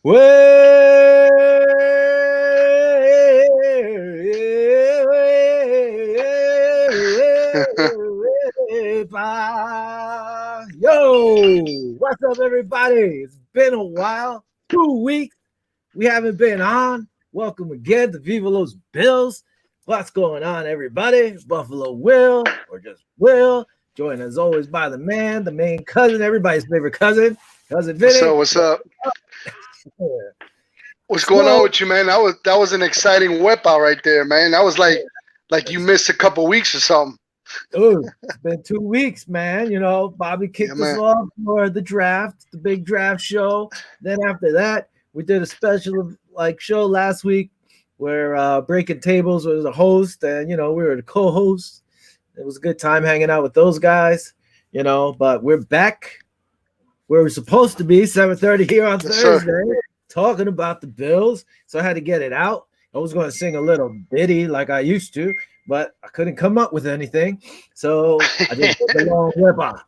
Way Yo, what's up, everybody? It's been a while, 2 weeks. We haven't been on. Welcome again to Viva Los Bills. What's going on, everybody? Buffalo Will, or just Will, joined as always by the man, the main cousin, everybody's favorite cousin, Cousin What's Vinny. up? What's up? What's going on Snow. with you, man? That was an exciting whip out right there, man. That was like you missed a couple weeks or something. Dude, it's been 2 weeks, man. You know, Bobby Yeah, kicked us man. off for the draft, the big draft show. Then after that, we did a special show last week where Breaking Tables was a host, and we were the co-hosts. It was a good time hanging out with those guys, but we're back where we're supposed to be, 7:30 here on Yes, sir. Thursday, talking about the Bills. So I had to get it out. I was going to sing a little ditty like I used to, but I couldn't come up with anything. So I just did the long whip on.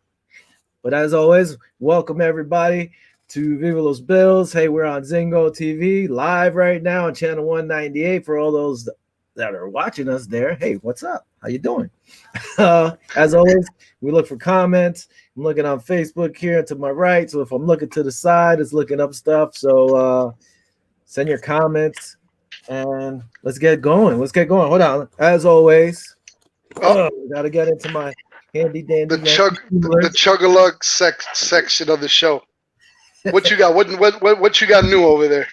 But as always, welcome everybody to Viva Los Bills. Hey, we're on Zingo TV live right now on channel 198 for all those that are watching us there. Hey, what's up? How you doing? As always, we look for comments. I'm looking on Facebook here to my right. So if I'm looking to the side, it's looking up stuff. So send your comments and let's get going. Let's get going. Hold on. As always, Oh, gotta get into my handy dandy the chug-a-lug section of the show. What you got? What you got new over there?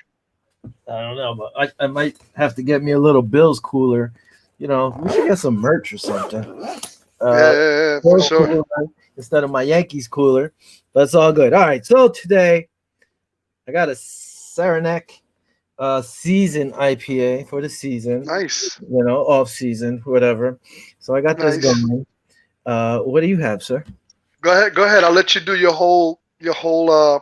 I don't know, but I might have to get me a little Bills cooler. We should get some merch or something. For Bills sure. cooler instead of my Yankees cooler. That's all good. All right, so today I got a Saranac season IPA for the season. Nice, Off season, whatever. So I got this nice. going. What do you have, sir? Go ahead, go ahead. I'll let you do your whole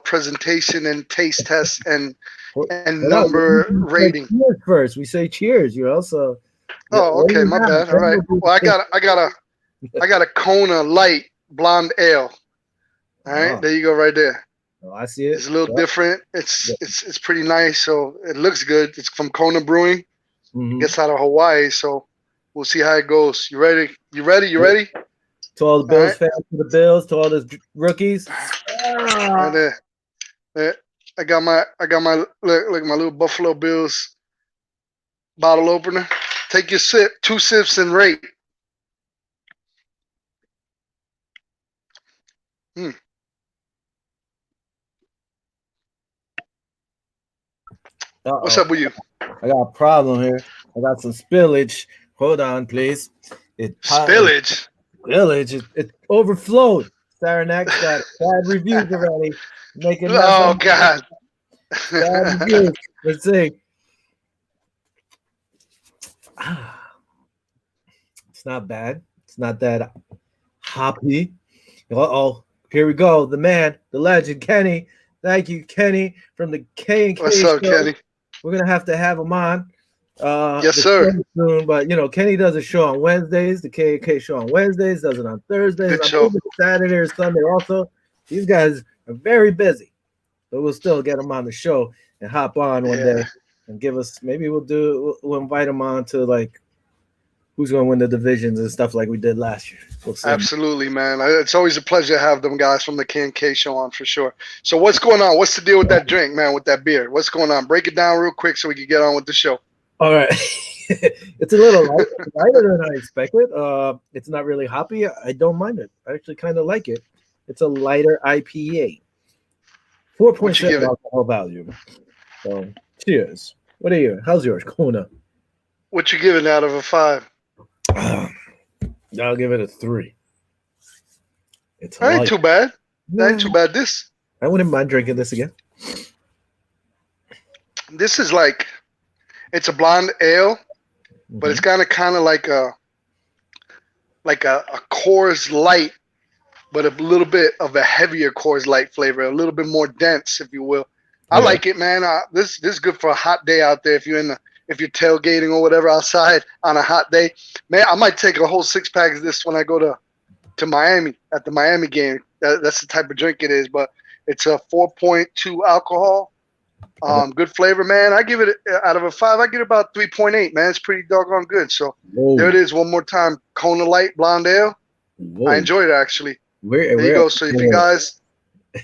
presentation and taste test and Hold on, number we say rating. cheers first. We say cheers. So Oh, what do okay, you my have? bad. All right. Well, I got a Kona light blonde ale. All right, Oh, there you go, right there. I see it. It's a little different. It's pretty nice. So it looks good. It's from Kona Brewing. It Mm-hmm. gets out of Hawaii. So we'll see how it goes. You ready? You ready? You ready? To all the All Bills right. fans, to the Bills, to all the rookies. Right there. There. I got my look my little Buffalo Bills bottle opener. Take your sip, 2 sips and rate. Hmm. What's Uh-oh. up with you? I got a problem here. I got some spillage. Hold on, please. It's Spillage. spillage. It overflowed. Saranac's got bad reviews already. Making Oh nothing. God. Bad reviews. Let's see. It's not bad. It's not that hoppy. Uh-oh. Here we go. The man, the legend, Kenny. Thank you, Kenny, from the K and What's K up, show. Kenny? We're gonna have him on Yes, the sir. show soon. But Kenny does a show on Wednesdays. The K and K show on Wednesdays. Does it on Thursdays. Good I show. believe it's Saturday or Sunday. Also, these guys are very busy, but we'll still get them on the show and hop on one day Yeah. and give us. Maybe we'll invite them on to who's going to win the divisions and stuff like we did last year. We'll see. Absolutely, man. It's always a pleasure to have them guys from the K&K show on for sure. So what's going on? What's the deal with that drink, man, with that beer? What's going on? Break it down real quick so we can get on with the show. All right. It's a little lighter than I expected. It's not really hoppy. I don't mind it. I actually kind of like it. It's a lighter IPA. What you 4.7 give it? alcohol value. So, cheers. What are you? How's yours? Kona. What you giving out of a 5? I'll give it a 3. It's That ain't light. too bad. That Nah, ain't too bad. I wouldn't mind drinking this again. This is like it's a blonde ale, but it's Mhm. kind of like a Coors Light, but a little bit of a heavier Coors Light flavor, a little bit more dense, if you will. I Yeah. like it, man. This is good for a hot day out there. If you're tailgating or whatever outside on a hot day, man, I might take a whole 6 pack of this when I go to Miami at the Miami game. That's the type of drink it is, but it's a 4.2 alcohol. Good flavor, man. I give it out of a 5. I give it about 3.8, man. It's pretty doggone good. So there it is. One more time, Kona Light Blonde Ale. I enjoyed it actually. There you go. So if you guys,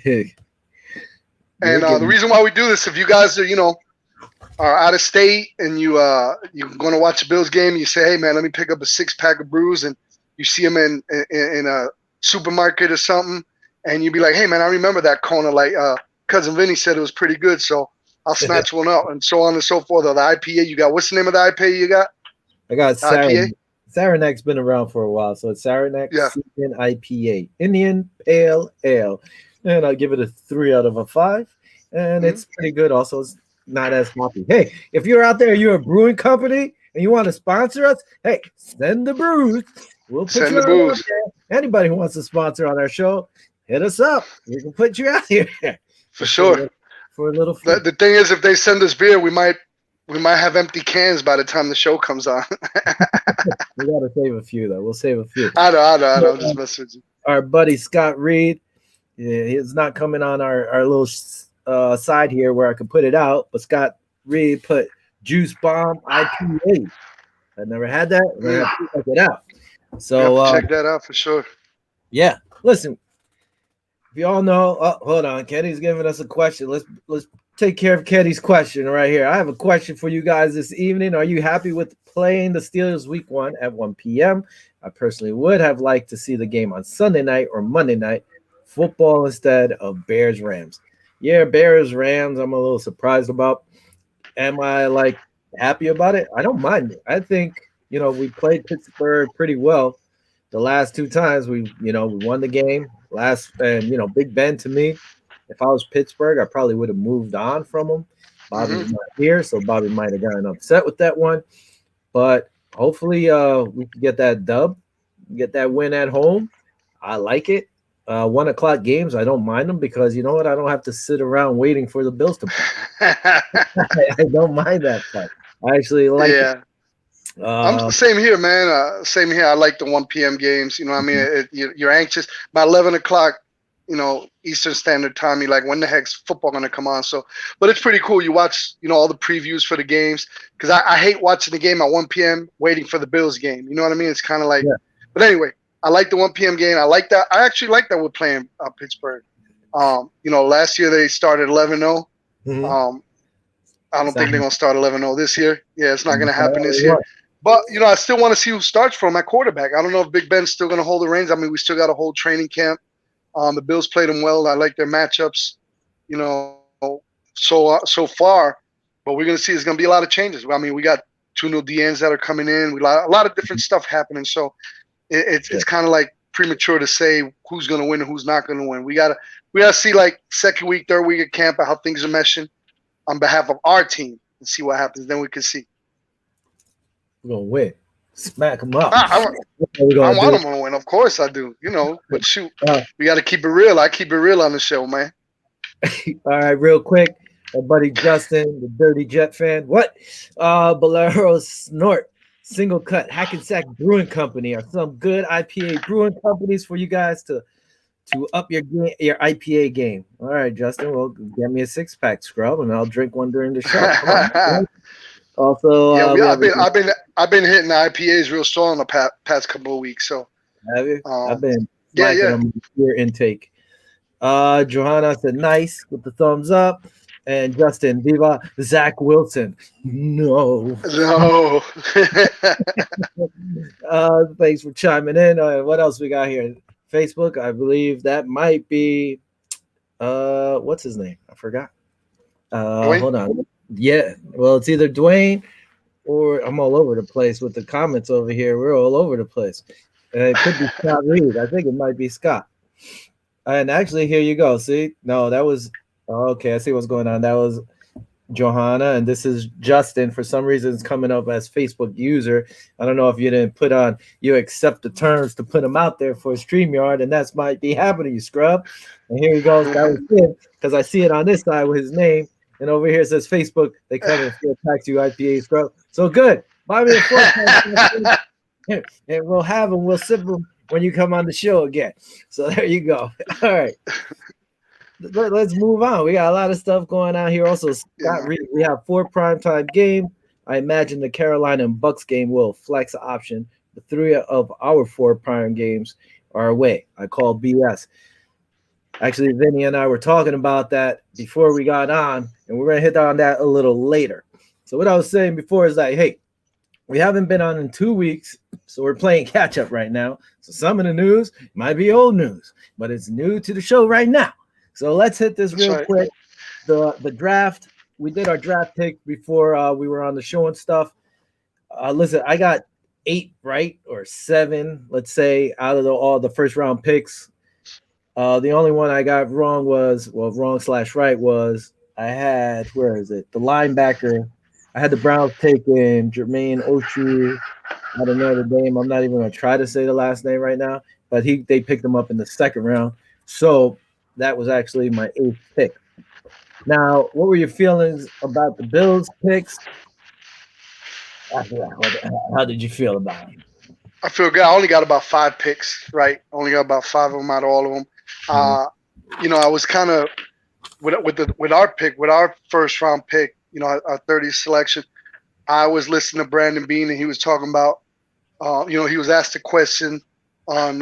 and the reason why we do this, if you guys are are out of state and you're going to watch a Bills game, you say, hey man, let me pick up a 6-pack of brews, and you see them in a supermarket or something, and you'd be like, hey man, I remember that Kona Light. Cousin Vinny said it was pretty good, so I'll snatch one up, and so on and so forth. Or the IPA you got. What's the name of the IPA you got? I got Saranac's been around for a while, so it's Saranac Season IPA, Indian Pale Ale, and I'll give it a 3 out of a 5, and it's pretty good. Also, it's not as hoppy. Hey, if you're out there, you're a brewing company, and you want to sponsor us, hey, send the brews. We'll put send you the brews. Anybody who wants to sponsor on our show, hit us up. We can put you out here for sure. For a little fun. The thing is, if they send us beer, we might have empty cans by the time the show comes on. We gotta save a few though. We'll save a few. I know. I'm just messing with you. Our buddy Scott Reed, he's not coming on our little side here where I can put it out, but Scott Reed put Juice Bomb IPA. I never had that. I have to check it out. So check that out for sure. Yeah. Listen, if you all know, hold on, Kenny's giving us a question. Let's take care of Kenny's question right here. I have a question for you guys this evening. Are you happy with playing the Steelers week 1 at 1 p.m.? I personally would have liked to see the game on Sunday night or Monday night football instead of Bears Rams. Yeah, Bears Rams, I'm a little surprised about. Am I happy about it? I don't mind it. I think, we played Pittsburgh pretty well the last 2 times. We won the game and Big Ben, to me, if I was Pittsburgh, I probably would have moved on from him. Bobby's not here, so Bobby might have gotten upset with that one. But hopefully we can get that dub, get that win at home. I like it. 1 o'clock games, I don't mind them because you know what? I don't have to sit around waiting for the Bills to play. I don't mind that part. I actually like it. I'm same here, man. Same here. I like the 1 p.m. games. You know what I mean? You're anxious. By 11 o'clock, Eastern Standard Time, you're like, when the heck's football going to come on? So, but it's pretty cool. You watch, all the previews for the games, because I hate watching the game at 1 p.m. waiting for the Bills game. You know what I mean? It's kind of like, but anyway, I like the 1 p.m. game. I like that. I actually like that we're playing Pittsburgh. Last year they started 11-0. I don't think they're going to start 11-0 this year. Yeah, it's not going to happen this year. But, I still want to see who starts for him at quarterback. I don't know if Big Ben's still going to hold the reins. I mean, we still got a whole training camp. The Bills played them well. I like their matchups, so far. But we're going to see there's going to be a lot of changes. I mean, we got 2 new DNs that are coming in. We got a lot of different stuff happening. So it's kind of like premature to say who's going to win and who's not going to win. We gotta see second week, third week of camp how things are meshing on behalf of our team and see what happens. Then we can see. We're gonna win. Smack them up. I want them to win. Of course I do. But shoot, we got to keep it real. I keep it real on the show, man. All right, real quick. My buddy Justin, the Dirty Jet fan. What? Bolero Snort, Single Cut, Hackensack Brewing Company are some good IPA brewing companies for you guys to up your IPA game. All right, Justin. Well, get me a 6-pack, scrub, and I'll drink one during the show. Come on, also, I've been hitting the IPAs real strong the past couple of weeks. So have you? I've been on beer intake. Johanna said nice with the thumbs up, and Justin Viva Zach Wilson. No. Thanks for chiming in. What else we got here? Facebook, I believe that might be what's his name? I forgot. Hold on. Yeah, well, it's either Dwayne or I'm all over the place with the comments over here. We're all over the place. It could be Scott Reed. I think it might be Scott. And actually, here you go. See? No, that was okay. I see what's going on. That was Johanna, and this is Justin. For some reason, it's coming up as Facebook user. I don't know if you didn't put on, you accept the terms to put them out there for StreamYard, and that's might be happening, you scrub. And here he goes. That was him, because I see it on this side with his name. And over here it says Facebook. They come and tax you IPA scrub. So good. Buy me a 4-pack, and we'll have them. We'll sip them when you come on the show again. So there you go. All right. let's move on. We got a lot of stuff going on here. Also, Yeah, Scott man. Reed, we have 4 primetime games. I imagine the Carolina and Bucks game will flex option. The 3 of our 4 prime games are away. I call BS. Actually, Vinny and I were talking about that before we got on, and we're gonna hit on that a little later. So what I was saying before is like, hey, we haven't been on in 2 weeks, so we're playing catch up right now. So some of the news might be old news, but it's new to the show right now. So let's hit this That's real right. quick. The draft. We did our draft pick before we were on the show and stuff. Listen, I got 8 right or 7, let's say, out of all the first round picks. The only one I got wrong was wrong slash right was I had where is it the linebacker. I had the Browns taking Jermaine Oshie. I don't know the name. I'm not even gonna try to say the last name right now, but they picked him up in the second round. So that was actually my 8th pick. Now, what were your feelings about the Bills picks? How did you feel about them? I feel good. I only got about 5 picks, right? Only got about 5 of them out of all of them. Mhm. Uh, I was kind of with our pick, with our first round pick, our 30th selection. I was listening to Brandon Bean, and he was talking about, he was asked a question on,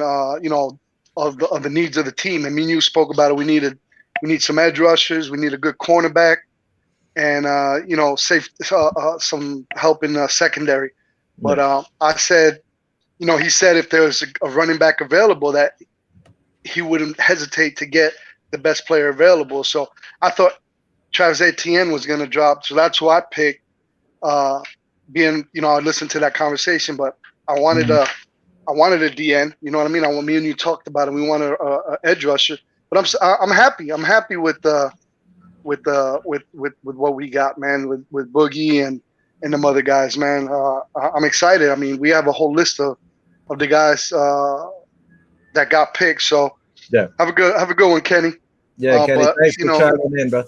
of the needs of the team. I mean, you spoke about it. We need some edge rushers. We need a good cornerback, and safe some help in secondary. But Yeah, I said, he said if there's a running back available, that he wouldn't hesitate to get the best player available. So I thought Travis Etienne was going to drop, so that's who I picked. Uh, I listened to that conversation, but I wanted mhm, a I wanted a DN. You know what I mean? Me and you talked about it. We wanted a edge rusher, but I'm happy. I'm happy with what we got, man. With Boogie and them other guys, man. I'm excited. I mean, we have a whole list of the guys that got picked. So yeah, have a good one, Kenny. yeah. Kenny, But thanks for chiming in, bro.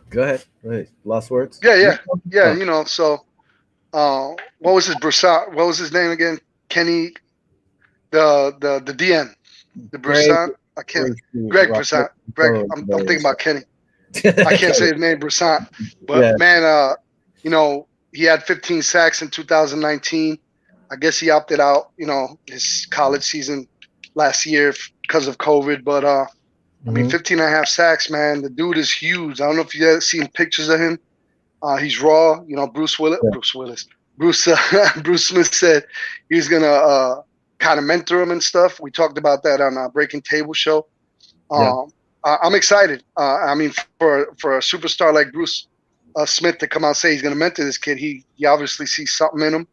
Go ahead. Hey, last words. yeah, No? yeah, yeah. Oh, So what was his Broussard? What was his name again? Kenny, the DN, the Greg, Broussard. I can't. Greg, Greg Broussard. Greg. I'm thinking about Kenny. I can't say his name, Broussard. But yeah, man, he had 15 sacks in 2019. I guess he opted out, his college season last year because of COVID. But I mean, hmm 15 and a half sacks, man. The dude is huge. I don't know if you guys seen pictures of him. He's raw. yeah, Bruce Bruce Smith said he was gonna kind of mentor him and stuff. We talked about that on our Breaking Table show. yeah, Um, I'm excited. I mean, for a superstar like Bruce Smith to come out and say he's gonna mentor this kid, he obviously sees something in him.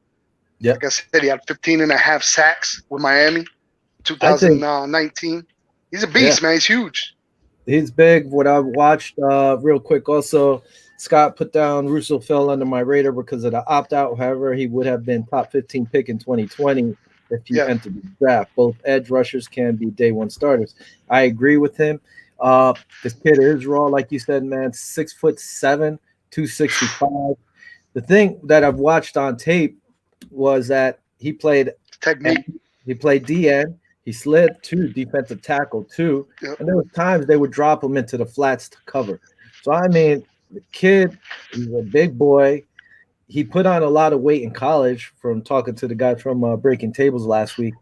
yeah. Like I said, he had 15 and a half sacks with Miami, I think, 2019. He's a yeah, beast, man. He's huge. he's big. What I watched, real quick. Also, Scott put down Russo fell under my radar because of the opt out. However, he would have been top 15 pick in 2020 if he Yeah, entered the draft. Both edge rushers can be day one starters. I agree with him. This kid is raw, like you said, man. 6'7", 265. The thing that I've watched on tape was that technique. he played DN, he slid to defensive tackle too, Yep. and there was times they would drop him into the flats to cover. So I mean, the kid, he's a big boy. He put on a lot of weight in college from talking to the guy from Breaking Tables last week.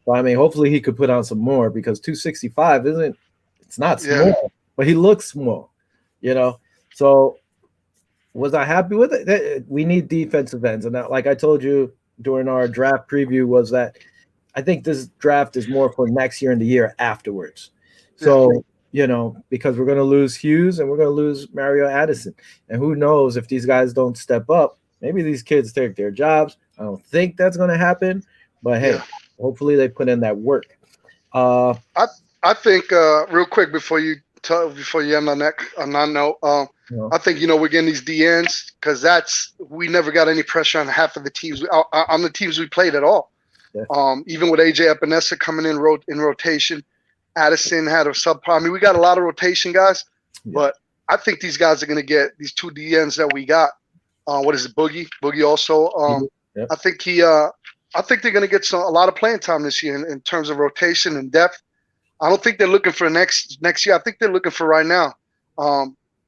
So I mean, hopefully he could put on some more because 265 isn't it's not Yeah. small, but he looks small, you know. So was I happy with it? We need defensive ends, and that, like I told you during our draft preview, was that I think this draft is more for next year and the year afterwards. Yeah. So because we're going to lose Hughes and we're going to lose Mario Addison, and who knows if these guys don't step up, maybe these kids take their jobs. I don't think that's going to happen, but Yeah. hey, hopefully they put in that work. Uh, I I think real quick before you end on that note, you know, I think we're getting these DNs because we never got any pressure on half of the teams on the teams we played at all. yeah, Even with AJ Epinesa coming in rotation, Addison had a subpar. I mean, we got a lot of rotation guys, yeah, but I think these guys are going to get these 2 DNs that we got. What is it, Boogie? Boogie also. yeah, I think they're going to get a lot of playing time this year in terms of rotation and depth. I don't think they're looking for next year. I think they're looking for right now,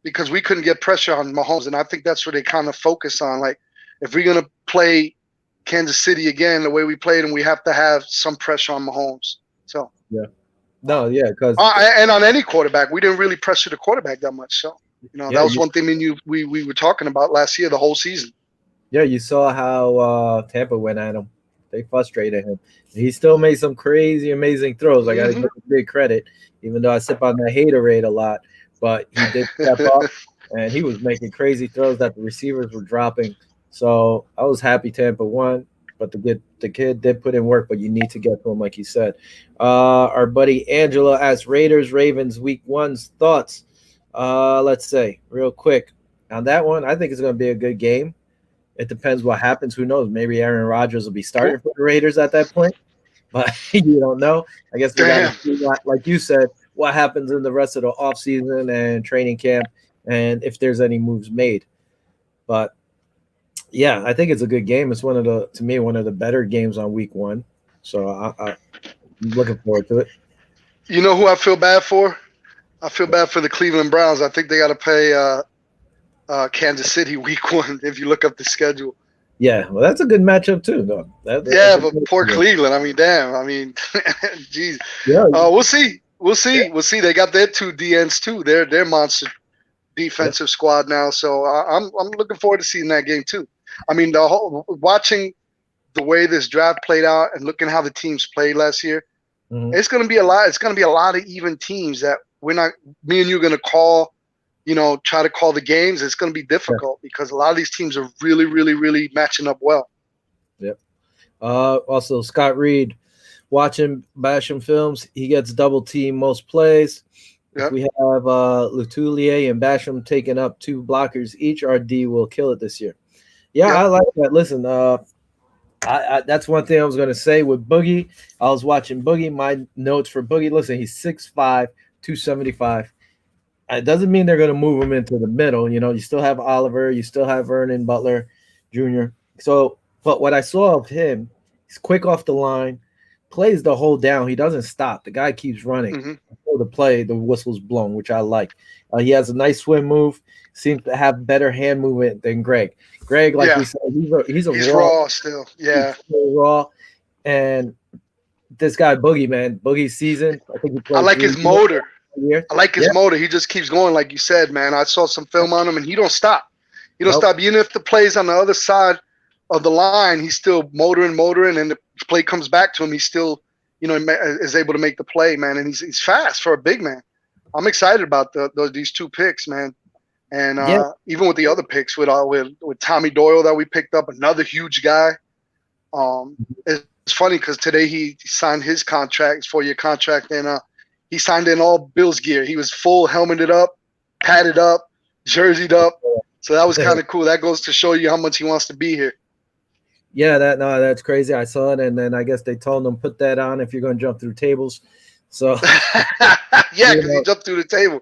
because we couldn't get pressure on Mahomes, and I think that's what they kind of focus on. Like, if we're gonna play Kansas City again the way we played, and we have to have some pressure on Mahomes. So Yeah. No, yeah, because and on any quarterback, we didn't really pressure the quarterback that much. So yeah, that was one thing we were talking about last year, the whole season. you saw how Tampa went at him. They frustrated him. He still made some crazy, amazing throws. I got to give Hmm. him big credit, even though I sip on that haterade a lot. But he did step up, and he was making crazy throws that the receivers were dropping. So I was happy Tampa won. But the kid did put in work, but you need to get to him, like you said. Our buddy Angela asked Raiders Ravens Week 1's thoughts. Let's say real quick on that one. I think it's going to be a good game. It depends what happens. Who knows? Maybe Aaron Rodgers will be starting for the Raiders at that point, but you don't know. I guess we got to Damn. see what, like you said, what happens in the rest of the offseason and training camp, and if there's any moves made. But yeah, I think it's a good game. It's to me, one of the better games on Week 1. So I'm looking forward to it. You know who I feel bad for? I feel bad for the Cleveland Browns. I think they got to play Kansas City Week 1 if you look up the schedule. Yeah, well, that's a good matchup too, though. Yeah, That's a but good poor game. Cleveland. I mean, damn. I mean, jeez. Yeah, We'll see. We'll see. We'll see. They got their two DNs too. They're monster yeah. defensive squad now. So I'm looking forward to seeing that game too. I mean, the whole watching the way this draft played out and looking how the teams played last year, Mhm. it's going to be a lot. It's going to be a lot of even teams that we're not. Me and you are going to call. Try to call the games. It's going to be difficult because a lot of these teams are really, really, really matching up well. Yep. Also, Scott Reed, watching Basham films, he gets double team most plays. If Yeah. we have Lutulier and Basham taking up 2 blockers each, our D will kill it this year. Yeah, Yep. I like that. Listen, that's one thing I was going to say with Boogie. I was watching Boogie. My notes for Boogie, listen, he's 6'5", 275. It doesn't mean they're going to move him into the middle. You still have Oliver, you still have Vernon Butler Jr. So, but what I saw of him, he's quick off the line, plays the whole down. He doesn't stop. The guy keeps running. Hmm. Before the play, the whistle's blown, which I like. He has a nice swim move. Seems to have better hand movement than Greg. Greg, like Yeah. we said, he's a He's raw, raw still. Yeah. raw, and this guy Boogie, man, Boogie season. I think he I played like 3 his motor. years. I like his Yeah, motor. He just keeps going, like you said, man. I saw some film on him, and he don't stop. He don't nope. stop. Even if the play's on the other side of the line, he's still motoring, and the play comes back to him. He's still, is able to make the play, man. And he's fast for a big man. I'm excited about these 2 picks, man. And Yeah, even with the other picks, with Tommy Doyle that we picked up, another huge guy. It's funny because today he signed his contract, 4-year contract, and he signed in all Bills gear. He was full helmeted up, padded up, jerseyed up. So that was kind of cool. That goes to show you how much he wants to be here. yeah, that's crazy. I saw it, and then I guess they told him put that on if you're going to jump through tables. So Yeah, because he jumped through the table.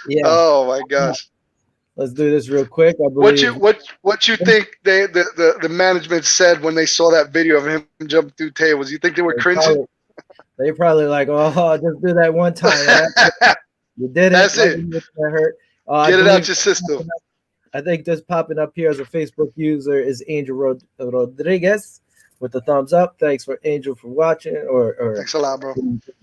yeah, Oh my gosh. let's do this real quick. I What you believe what you think the management said when they saw that video of him jumping through tables? You think they were they cringing? probably, they probably like, oh, just do that one time. You did it. That's it. That hurt. Get it out your system. I think this popping up here as a Facebook user is Angel Rodriguez with the thumbs up. Thanks for Angel for watching or Thanks a lot, bro.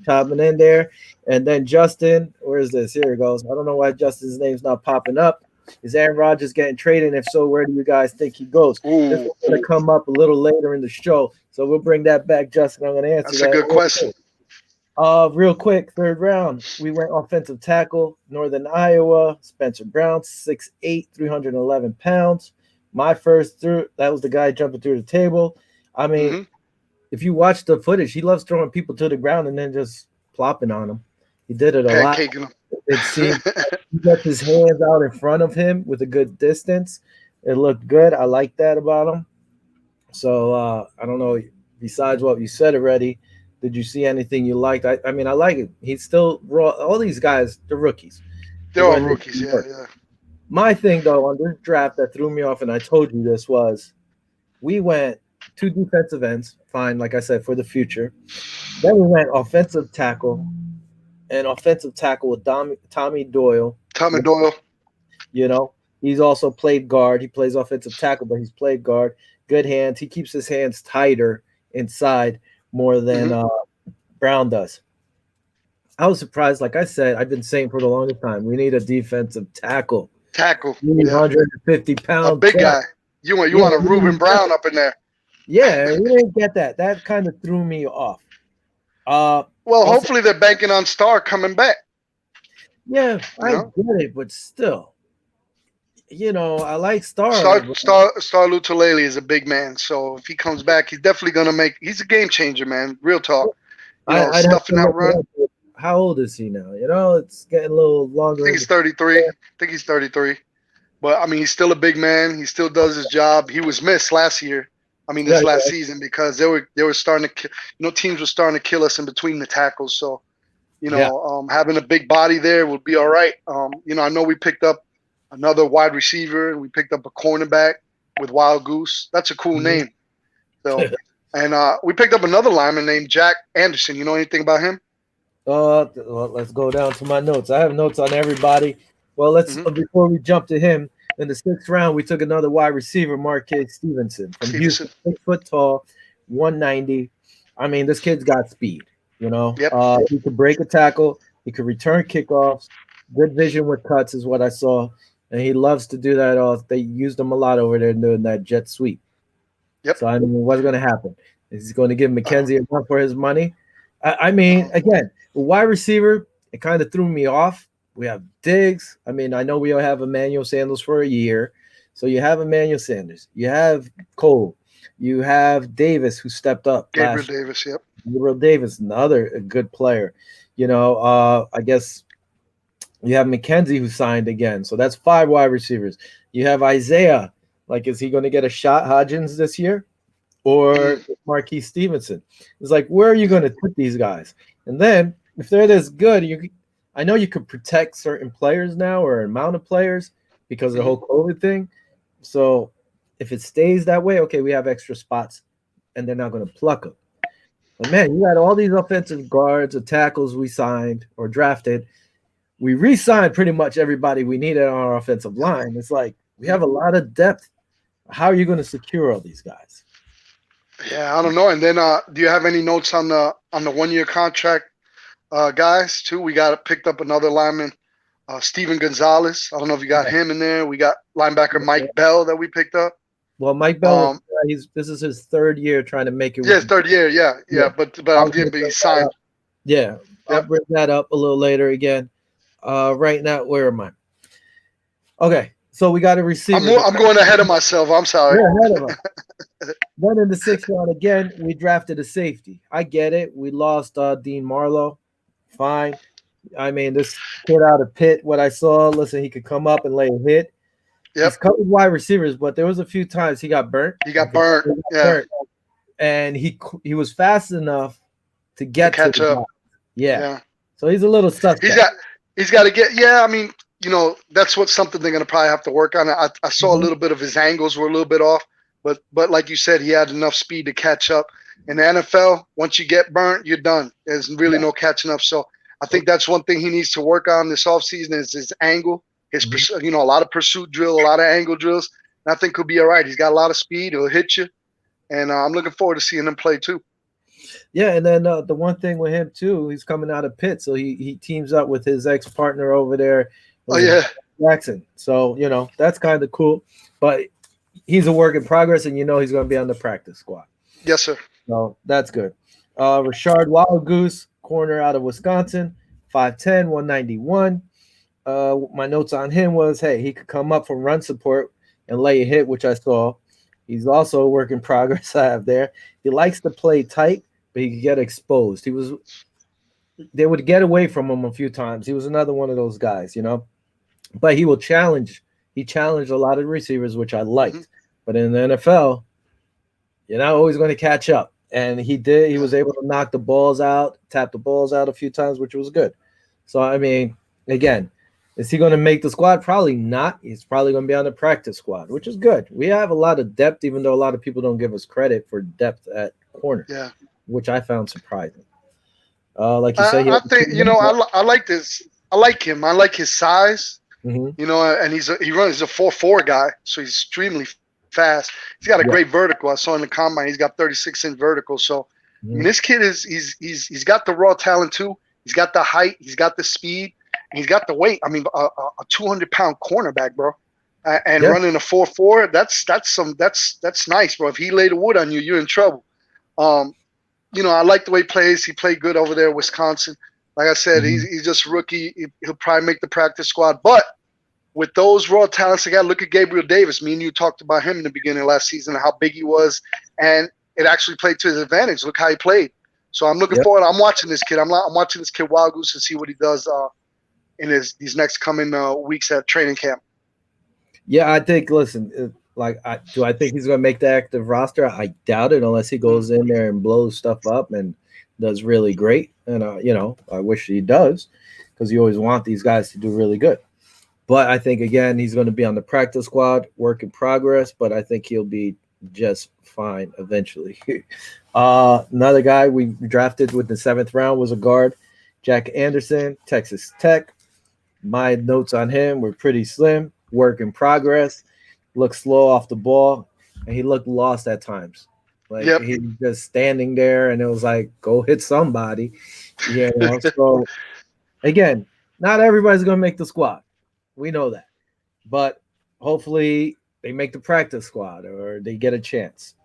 popping in there. And then Justin, where is this? Here it goes. I don't know why Justin's name's not popping up. Is Aaron Rodgers getting traded? If so, where do you guys think he goes? This is going to come up a little later in the show, so we'll bring that back, Justin. I'm going to answer That's that. a good question. Real quick, 3rd round, we went offensive tackle, Northern Iowa, Spencer Brown, 6'8", 311 pounds. My first through, that was the guy jumping through the table. I mean, if you watch the footage, he loves throwing people to the ground and then just plopping on them. He did it a lot. Pancaking him. It seemed he got his hands out in front of him with a good distance. It looked good. I like that about him. So I don't know. Besides what you said already, did you see anything you liked? I mean, I like it. He's still raw. All these guys, they're rookies. They're all rookies. Yeah. My thing though on this draft that threw me off, and I told you this was, we went 2 defensive ends, fine, like I said, for the future. Then we went offensive tackle, and offensive tackle with Tommy Doyle. Tommy Doyle. You know, he's also played guard. He plays offensive tackle, but he's played guard. Good hands. He keeps his hands tighter inside more than Hmm. Brown does. I was surprised. Like I said, I've been saying for the longest time, we need a defensive tackle. Tackle. We need Yeah. 150 A pound. big guy. You Yeah, want a Reuben Brown up in there. yeah, we didn't get that. That kind of threw me off. Well, Also, hopefully they're banking on Star coming back. yeah, You I know, get it, but still, I like Star. Star Lutulele is a big man, so if he comes back, he's definitely gonna make. He's a game changer, man. Real talk. I'd have Stuff in to that look it run. up. How old is he now? It's getting a little I longer think in he's the. 33. I think he's 33. But I mean, he's still a big man. He still does his job. He was missed last year. I mean, Yeah, this last season because they were starting to, teams were starting to kill us in between the tackles. So yeah. having a big body there would be all right. I know we picked up another wide receiver and we picked up a cornerback with Wild Goose. That's a cool Mhm. name. So, and we picked up another lineman named Jack Anderson. You know anything about him? Well, let's go down to my notes. I have notes on everybody. Well, let's Hmm. before we jump to him. In the sixth round, we took another wide receiver, Marquez Stevenson from Houston, Stevenson. 6 foot tall, 190. I mean, this kid's got speed. Yep. He could break a tackle. He could return kickoffs. Good vision with cuts is what I saw, and he loves to do that. They used him a lot over there doing that jet sweep. Yep. So I mean, what's going to happen? Is he going to give Uh, McKenzie enough for his money? I mean, uh, again, a wide receiver, it kind of threw me off. We have Diggs. I mean, I know we all have Emmanuel Sanders for a year. So you have Emmanuel Sanders. You have Cole. You have Davis, who stepped up Gabriel last year. Davis. Yep. Gabriel Davis, another good player. I guess you have McKenzie, who signed again. So that's 5 wide receivers. You have Isaiah. Like, is he going to get a shot, Hodgins, this year? Or Mm. Marquise Stevenson? It's like, where are you going to put these guys? And then, if they're this good, I know you could protect certain players now or amount of players because of the Mm. whole COVID thing. So if it stays that way, okay, we have extra spots, and they're not going to pluck them. But man, you got all these offensive guards or tackles we signed or drafted. We re-signed pretty much everybody we needed on our offensive line. It's like we have a lot of depth. How are you going to secure all these guys? Yeah, I don't know. And then, do you have any notes on the 1 year contract guys too? We got picked up another lineman, Steven Gonzalez. I don't know if you got Yeah. him in there. We got linebacker Mike Bell that we picked up. Well, Mike Bell was Um, this is his third year trying to make it with yeah, the third year. Yeah, yeah. yeah. But I'll yeah, bring but he that signed. up. Yeah, I'll Yep. bring that up a little later again. Right now, where am I? Okay, so we got a receiver. I'm going ahead of myself. I'm sorry. You're ahead of us. Then in the sixth round again, we drafted a safety. I get it. We lost Dean Marlowe. Fine. I mean, this kid out of Pitt, what I saw, listen, he could come up and lay a hit. He's Yep. cut with wide receivers, but there was a few times he got burnt. He got burnt. Yeah. And he was fast enough to To get to catch the guy. up. Yeah. Yeah. So he's a little He's suspect. got he's got to get. Yeah. I mean, that's something they're gonna probably have to work on. I saw a Mhm. little bit of his angles were a little bit off, but like you said, he had enough speed to catch up. In the NFL, once you get burnt, you're done. There's really Yeah. no catching up. So I think that's one thing he needs to work on this offseason is his angle, Mhm. a lot of pursuit drill, a lot of angle drills. And I think he'll be all right. He's got a lot of speed. He'll hit you, and I'm looking forward to seeing him play too. Yeah, and then the one thing with him too, he's coming out of Pitt, so he teams up with his ex partner over there, Oh was it yeah, Jackson. So that's kind of cool. But he's a work in progress, and he's going to be on the practice squad. yes sir. So that's good. Rashard Wild Goose, corner out of Wisconsin, 5'10", 191. My notes on him was, hey, he could come up from run support and lay a hit, which I saw. He's also a work in progress I have there. He likes to play tight, but he could get exposed. They would get away from him a few times. He was another one of those guys. But he will challenge. He challenged a lot of receivers, which I Hmm. liked. But in the NFL, you're not always going to catch up. And he did. He Yeah. was able to knock the balls out, tap the balls out a few times, which was good. So I mean, again, is he going to make the squad? Probably not. He's probably going to be on the practice squad, which is good. We have a lot of depth, even though a lot of people don't give us credit for depth at corner, Yeah. which I found surprising. Like you said, he I has think I like this. I like him. I like his size. mm-hmm. And he's a 4.4 guy, so he's extremely fast. He's got a great Yeah. vertical. I saw in the combine he's got 36-inch vertical. So I mean, Mm-hmm. this kid he's got the raw talent too. He's got the height. He's got the speed. And he's got the weight. I mean, a 200-pound cornerback, bro, and Yeah. running a 4.4. That's nice, bro. If he laid the wood on you, you're in trouble. Um, I like the way he plays. He played good over there, Wisconsin. Like I said, Mm-hmm. he's just a rookie. He'll probably make the practice squad, but with those raw talents they got, look at Gabriel Davis. Me and you talked about him in the beginning of last season, how big he was, and it actually played to his advantage. Look how he played. So I'm looking Yep. forward. I'm watching this kid. I'm watching this kid Wild Goose and see what he does in these next coming weeks at training camp. Yeah, I think. Listen, do I think he's going to make the active roster? I doubt it, unless he goes in there and blows stuff up and does really great. And I wish he does, because you always want these guys to do really good. But I think again he's going to be on the practice squad, work in progress. But I think he'll be just fine eventually. Another guy we drafted with the 7th round was a guard, Jack Anderson, Texas Tech. My notes on him were pretty slim. Work in progress. Looked slow off the ball, and he looked lost at times. Like Yep. he was just standing there, and it was like, go hit somebody. So again, not everybody's gonna make the squad. We know that, but hopefully they make the practice squad or they get a chance.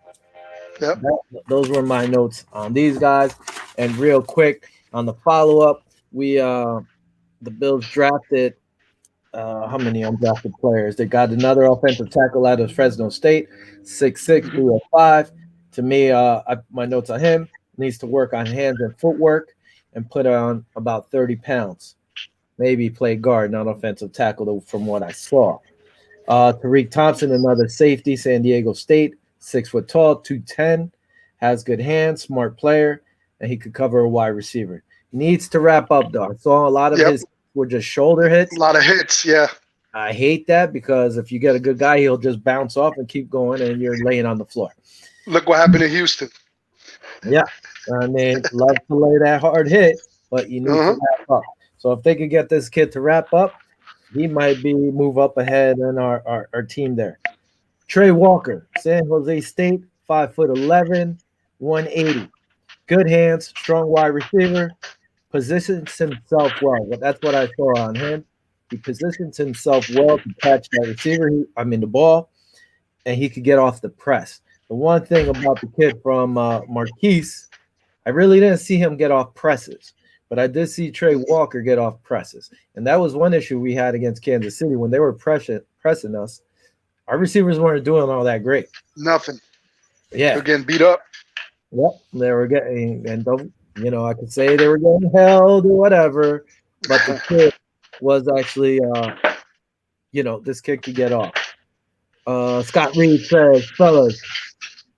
Yep. Those were my notes on these guys. And real quick on the follow up, we the Bills drafted how many undrafted players? They got another offensive tackle out of Fresno State, 6'6", Mm-hmm. 305. To me, my notes on him: needs to work on hands and footwork and put on about 30 pounds. Maybe play guard, not offensive tackle, from what I saw. Tariq Thompson, another safety, San Diego State, 6 foot tall, 210, has good hands, smart player, and he could cover a wide receiver. He needs to wrap up, though. I saw a lot of Yep. his were just shoulder hits. A lot of hits. Yeah. I hate that, because if you get a good guy, he'll just bounce off and keep going, and you're laying on the floor. Look what happened in Houston. Yeah. I mean, love to lay that hard hit, but you need to Uh-huh. wrap up. So if they could get this kid to wrap up, he might be move up ahead in our team there. Trey Walker, San Jose State, 5'11", 180. Good hands, strong wide receiver, positions himself well. That's what I saw on him. He positions himself well to catch that receiver, the ball, and he could get off the press. The one thing about the kid from Marquise, I really didn't see him get off presses, but I did see Trey Walker get off presses. And that was one issue we had against Kansas City when they were pressing us. Our receivers weren't doing all that great. Nothing. Yeah. They're getting beat up. Yep. They were getting, and don't, I could say they were getting held or whatever, but the kid was actually, this kid could get off. Scott Reed says, fellas,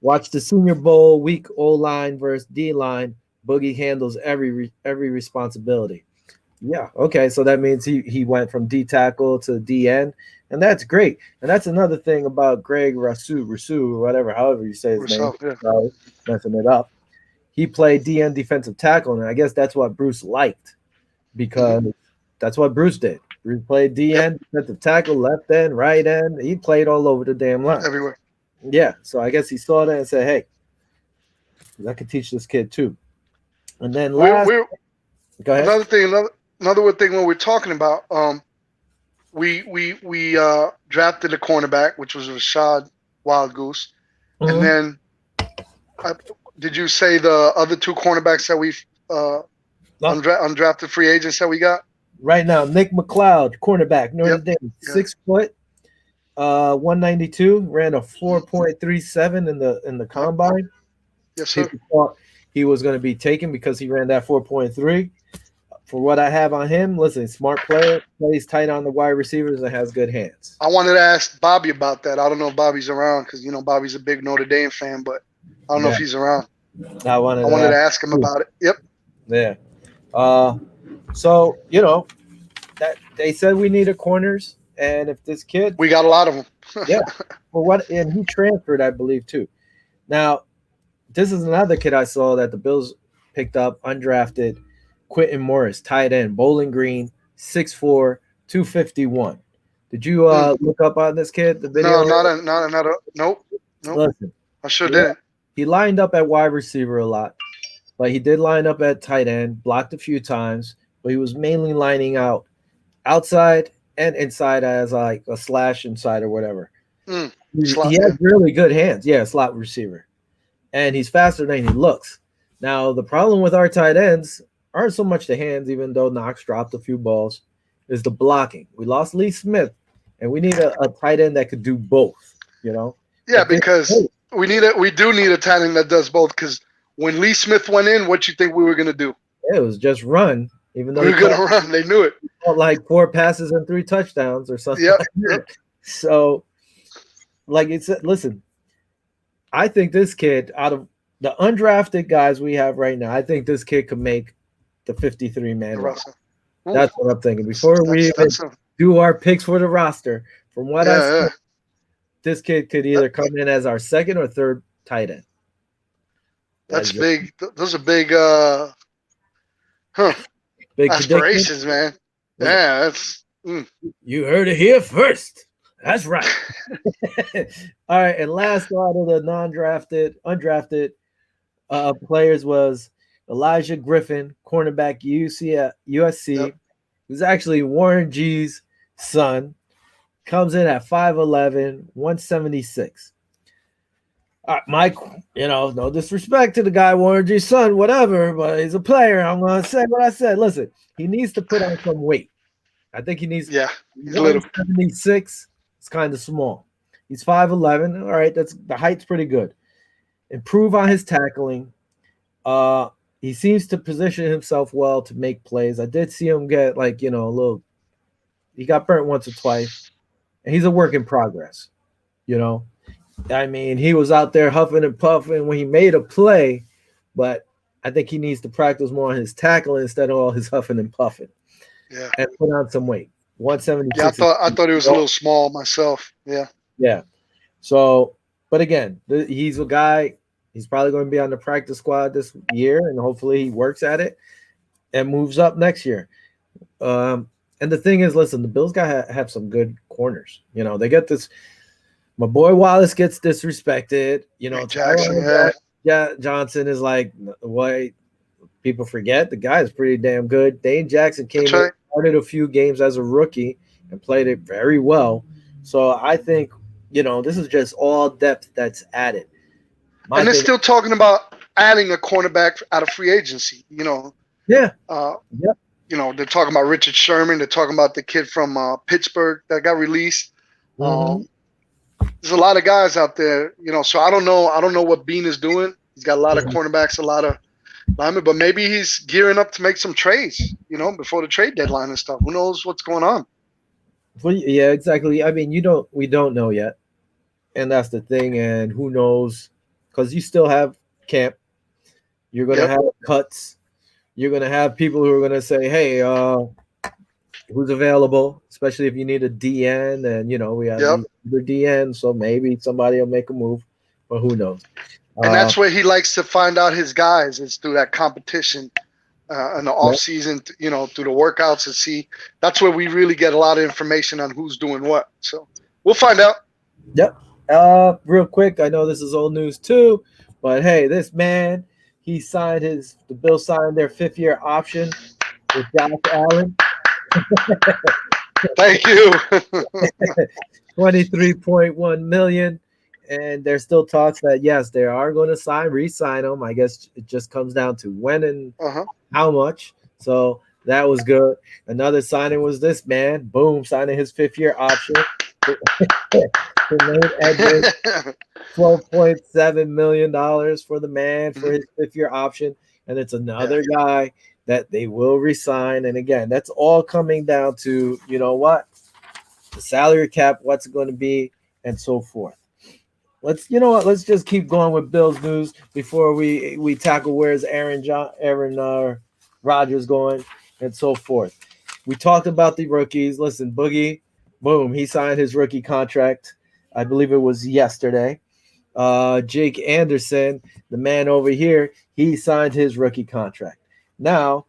watch the Senior Bowl week O line versus D line. Boogie handles every responsibility. Yeah. Okay. So that means he went from D tackle to D end, and that's great. And that's another thing about Greg Rasu, whatever, however you say his name. Yeah. Sorry, messing it up. He played D end defensive tackle, and I guess that's what Bruce liked, because that's what Bruce did. Bruce played D end defensive tackle, left end, right end. He played all over the damn line. Everywhere. Yeah. So I guess he saw that and said, "Hey, I could teach this kid too." And then We're go ahead. Another thing when we're talking about, we drafted a cornerback, which was Rashad Wild Goose, and then did you say the other 2 cornerbacks that we've undrafted free agents that we got? Right now, Nick McLeod, cornerback, Notre Dame, 6 foot, 192, ran a 4.37 in the combine. Yes, sir. People thought he was going to be taken because he ran that 4.3. For what I have on him, listen, smart player, plays tight on the wide receivers, and has good hands. I wanted to ask Bobby about that. I don't know if Bobby's around, because Bobby's a big Notre Dame fan, but I don't know if he's around. I wanted to ask him about it. Yep. Yeah. So that they said we needed corners, and if this kid, we got a lot of them. Yeah. Well, and he transferred, I believe, too. Now, this is another kid I saw that the Bills picked up, undrafted, Quentin Morris, tight end, Bowling Green, 6'4", 251. Did you Mm. look up on this kid, the No, video? nope, nope. Listen, I sure he, didn't. he lined up at wide receiver a lot, but he did line up at tight end, blocked a few times, but he was mainly lining out outside and inside as like a slash inside or whatever. He Slot, has yeah. really good hands. Yeah, slot receiver. And he's faster than he looks. Now, the problem with our tight ends aren't so much the hands, even though Knox dropped a few balls, is the blocking. We lost Lee Smith, and we need a tight end that could do both, you know? Yeah, At this because point, we do need a tight end that does both. Because when Lee Smith went in, what you think we were gonna do? it was just run, even though We he were gonna caught, run. They knew it. caught like 4 passes and 3 touchdowns or something Yep, like yep. that. So, like it's listen, I think this kid, out of the undrafted guys we have right now, I think this kid could make the 53 man roster. Russell. Ooh, That's what I'm thinking. Before we even that's a, do our picks for the roster, from what I yeah, said, this kid could yeah. either come in as our second or third tight end. That's That's just big. Those are big big prediction. aspirations, man. Listen, Yeah, that's you heard it here first. That's right. All right, and last out of the undrafted players was Elijah Griffin, cornerback USC, yep. who's actually Warren G's son. Comes in at 5'11", 176. Mike, no disrespect to the guy, Warren G's son, whatever, but he's a player. I'm going to say what I said. Listen, he needs to put on some weight. I think he needs Yeah, he's little. 176. It's kind of small. He's 5'11". All right, the height's pretty good. Improve on his tackling. He seems to position himself well to make plays. I did see him get a little. He got burnt once or twice, and he's a work in progress. I mean, he was out there huffing and puffing when he made a play, but I think he needs to practice more on his tackling instead of all his huffing and puffing. Yeah, and put on some weight. 176. Yeah, I thought he was a little small myself. Yeah. Yeah. So, but again, he's a guy. He's probably going to be on the practice squad this year, and hopefully he works at it and moves up next year. And the thing is, listen, the Bills got to have some good corners. They get this. My boy Wallace gets disrespected. Jackson, Johnson is like what people forget. The guy is pretty damn good. Dane Jackson came in, started a few games as a rookie and played it very well. So I think, this is just all depth that's added. And they're still talking about adding a cornerback out of free agency, Yeah. Yep. They're talking about Richard Sherman. They're talking about the kid from Pittsburgh that got released. Mm-hmm. There's a lot of guys out there, so I don't know what Bean is doing. He's got a lot of cornerbacks, a lot of linemen, but maybe he's gearing up to make some trades, before the trade deadline and stuff. Who knows what's going on? Well, yeah, exactly. I mean, we don't know yet. And that's the thing. And who knows? Because you still have camp. You're going to have cuts. You're going to have people who are going to say, hey, who's available? Especially if you need a DN. And, we have the DN. So maybe somebody will make a move. But who knows? And that's where he likes to find out his guys is through that competition in the off season, through the workouts and see. That's where we really get a lot of information on who's doing what. So we'll find out. Yep. Real quick, I know this is old news too, but hey, this man, the Bills signed their 5th-year option with Josh Allen. Thank you. $23.1 million. And there's still talks that, yes, they are going to re-sign him. I guess it just comes down to when and how much. So that was good. Another signing was this man. Boom, signing his 5th-year option. $12.7 million for the man for his 5th-year option. And it's another guy that they will re-sign. And again, that's all coming down to, the salary cap, what's it going to be, and so forth. Let's just keep going with Bills news before we tackle where's Aaron Rodgers going and so forth. We talked about the rookies. Listen, Boogie, boom, he signed his rookie contract. I believe it was yesterday. Jake Anderson, the man over here, he signed his rookie contract. Now,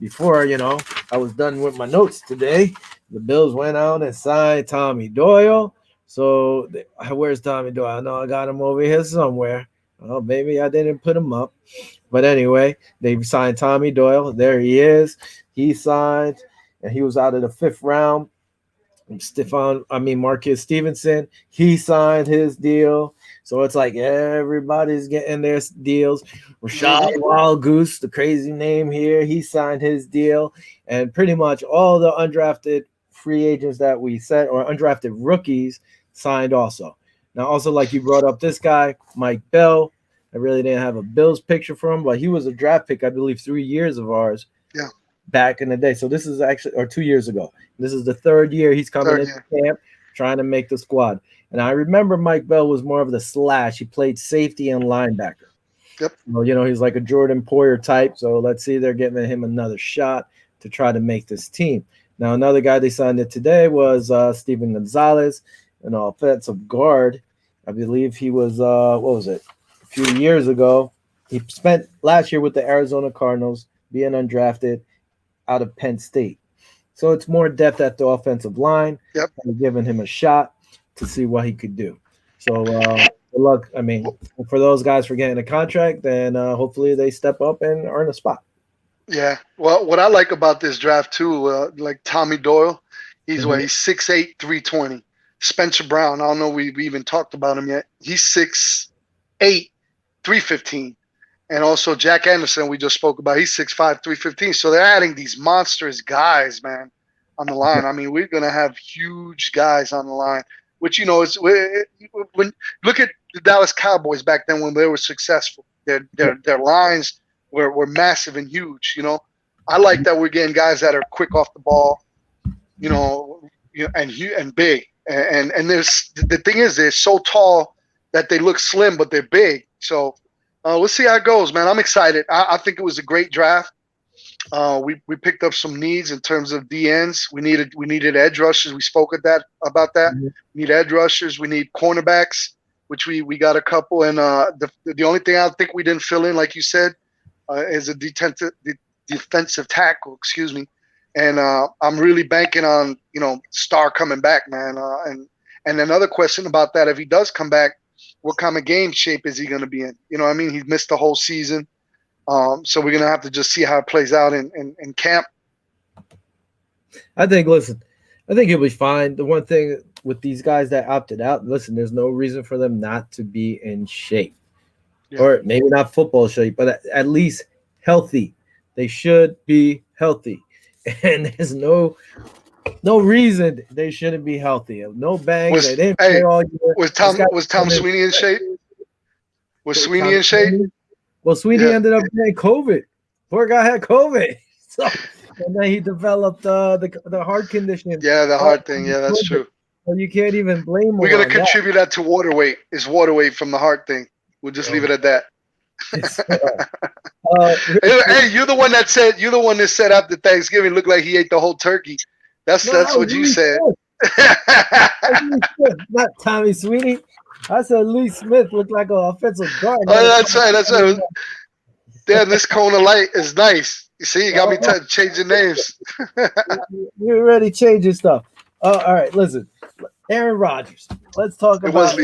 before I was done with my notes today, the Bills went out and signed Tommy Doyle. So where's Tommy Doyle? I know I got him over here somewhere. Oh, maybe I didn't put him up. But anyway, they signed Tommy Doyle. There he is. He signed, and he was out of the fifth round. Marcus Stevenson, he signed his deal. So it's like everybody's getting their deals. Rashad Wild Goose, the crazy name here, he signed his deal. And pretty much all the undrafted free agents that we said, or undrafted rookies, signed also. Now, also, like you brought up this guy, Mike Bell. I really didn't have a Bills picture for him, but he was a draft pick, I believe, 3 years of ours. Yeah. Back in the day. So this is actually, or 2 years ago. This is the third year he's coming into camp trying to make the squad. And I remember Mike Bell was more of the slash. He played safety and linebacker. Yep. So, he's like a Jordan Poyer type. So let's see, they're giving him another shot to try to make this team. Now, another guy they signed it today was Steven Gonzalez, an offensive guard. I believe he was, what was it? A few years ago. He spent last year with the Arizona Cardinals, being undrafted out of Penn State. So it's more depth at the offensive line. Yep. And giving him a shot to see what he could do. So good luck. I mean, for those guys for getting a contract, then hopefully they step up and earn a spot. Yeah. Well, what I like about this draft too, like Tommy Doyle, he's what, he's 6'8", 320. Spencer Brown, I don't know we even talked about him yet. He's 6'8", 315. And also Jack Anderson, we just spoke about. He's 6'5", 315. So they're adding these monstrous guys, man, on the line. I mean, we're going to have huge guys on the line, which, when look at the Dallas Cowboys back then when they were successful. Their lines were massive and huge, I like that we're getting guys that are quick off the ball, and big. And there's the thing is they're so tall that they look slim, but they're big. So we'll see how it goes, man. I'm excited. I think it was a great draft. We picked up some needs in terms of DNs. We needed edge rushers. We spoke about that. Mm-hmm. We need edge rushers. We need cornerbacks, which we got a couple. And the only thing I think we didn't fill in, like you said, is a defensive tackle. Excuse me. And I'm really banking on Star coming back, man. And another question about that: if he does come back, what kind of game shape is he going to be in? He missed the whole season. So we're going to have to just see how it plays out in camp. I think he'll be fine. The one thing with these guys that opted out, listen, there's no reason for them not to be in shape. Yeah. Or maybe not football shape, but at least healthy. They should be healthy. And there's no reason they shouldn't be healthy. No bangs. They didn't play all year. Was Tom Sweeney in shape? Was Sweeney in shape? Well, Sweeney ended up getting COVID. Poor guy had COVID. So, and then he developed the heart condition. Yeah, the heart thing. Yeah, that's true. So you can't even blame him. We're going to contribute that to water weight. It's water weight from the heart thing. We'll just leave it at that. Hey, you're the one that said after Thanksgiving looked like he ate the whole turkey. That's what you said. Not Tommy Sweeney. I said Lee Smith looked like an offensive guard. Oh, that's right. Damn, this cone of light is nice. You see, you got me changing names. You're already changing stuff. All right, listen. Aaron Rodgers. Let's talk about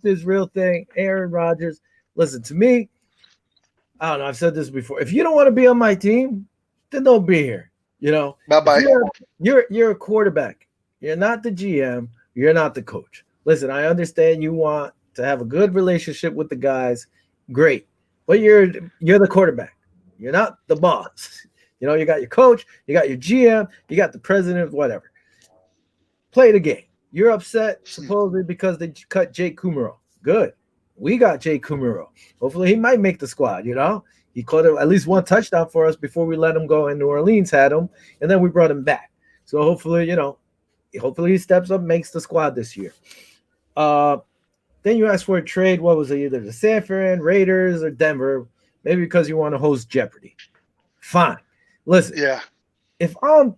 this real thing. Aaron Rodgers. Listen, to me, I don't know. I've said this before. If you don't want to be on my team, then don't be here. Bye-bye. You're a quarterback. You're not the GM. You're not the coach. Listen, I understand you want to have a good relationship with the guys. Great. But you're the quarterback. You're not the boss. You got your coach, you got your GM, you got the president, whatever. Play the game. You're upset supposedly because they cut Jake Kumaro. Good. We got Jake Kumaro. Hopefully he might make the squad, He caught at least one touchdown for us before we let him go, and New Orleans had him, and then we brought him back. So hopefully, he steps up, makes the squad this year. Then you asked for a trade. What was it? Either the San Fran Raiders or Denver, maybe because you want to host Jeopardy. Fine. Listen. Yeah. If I'm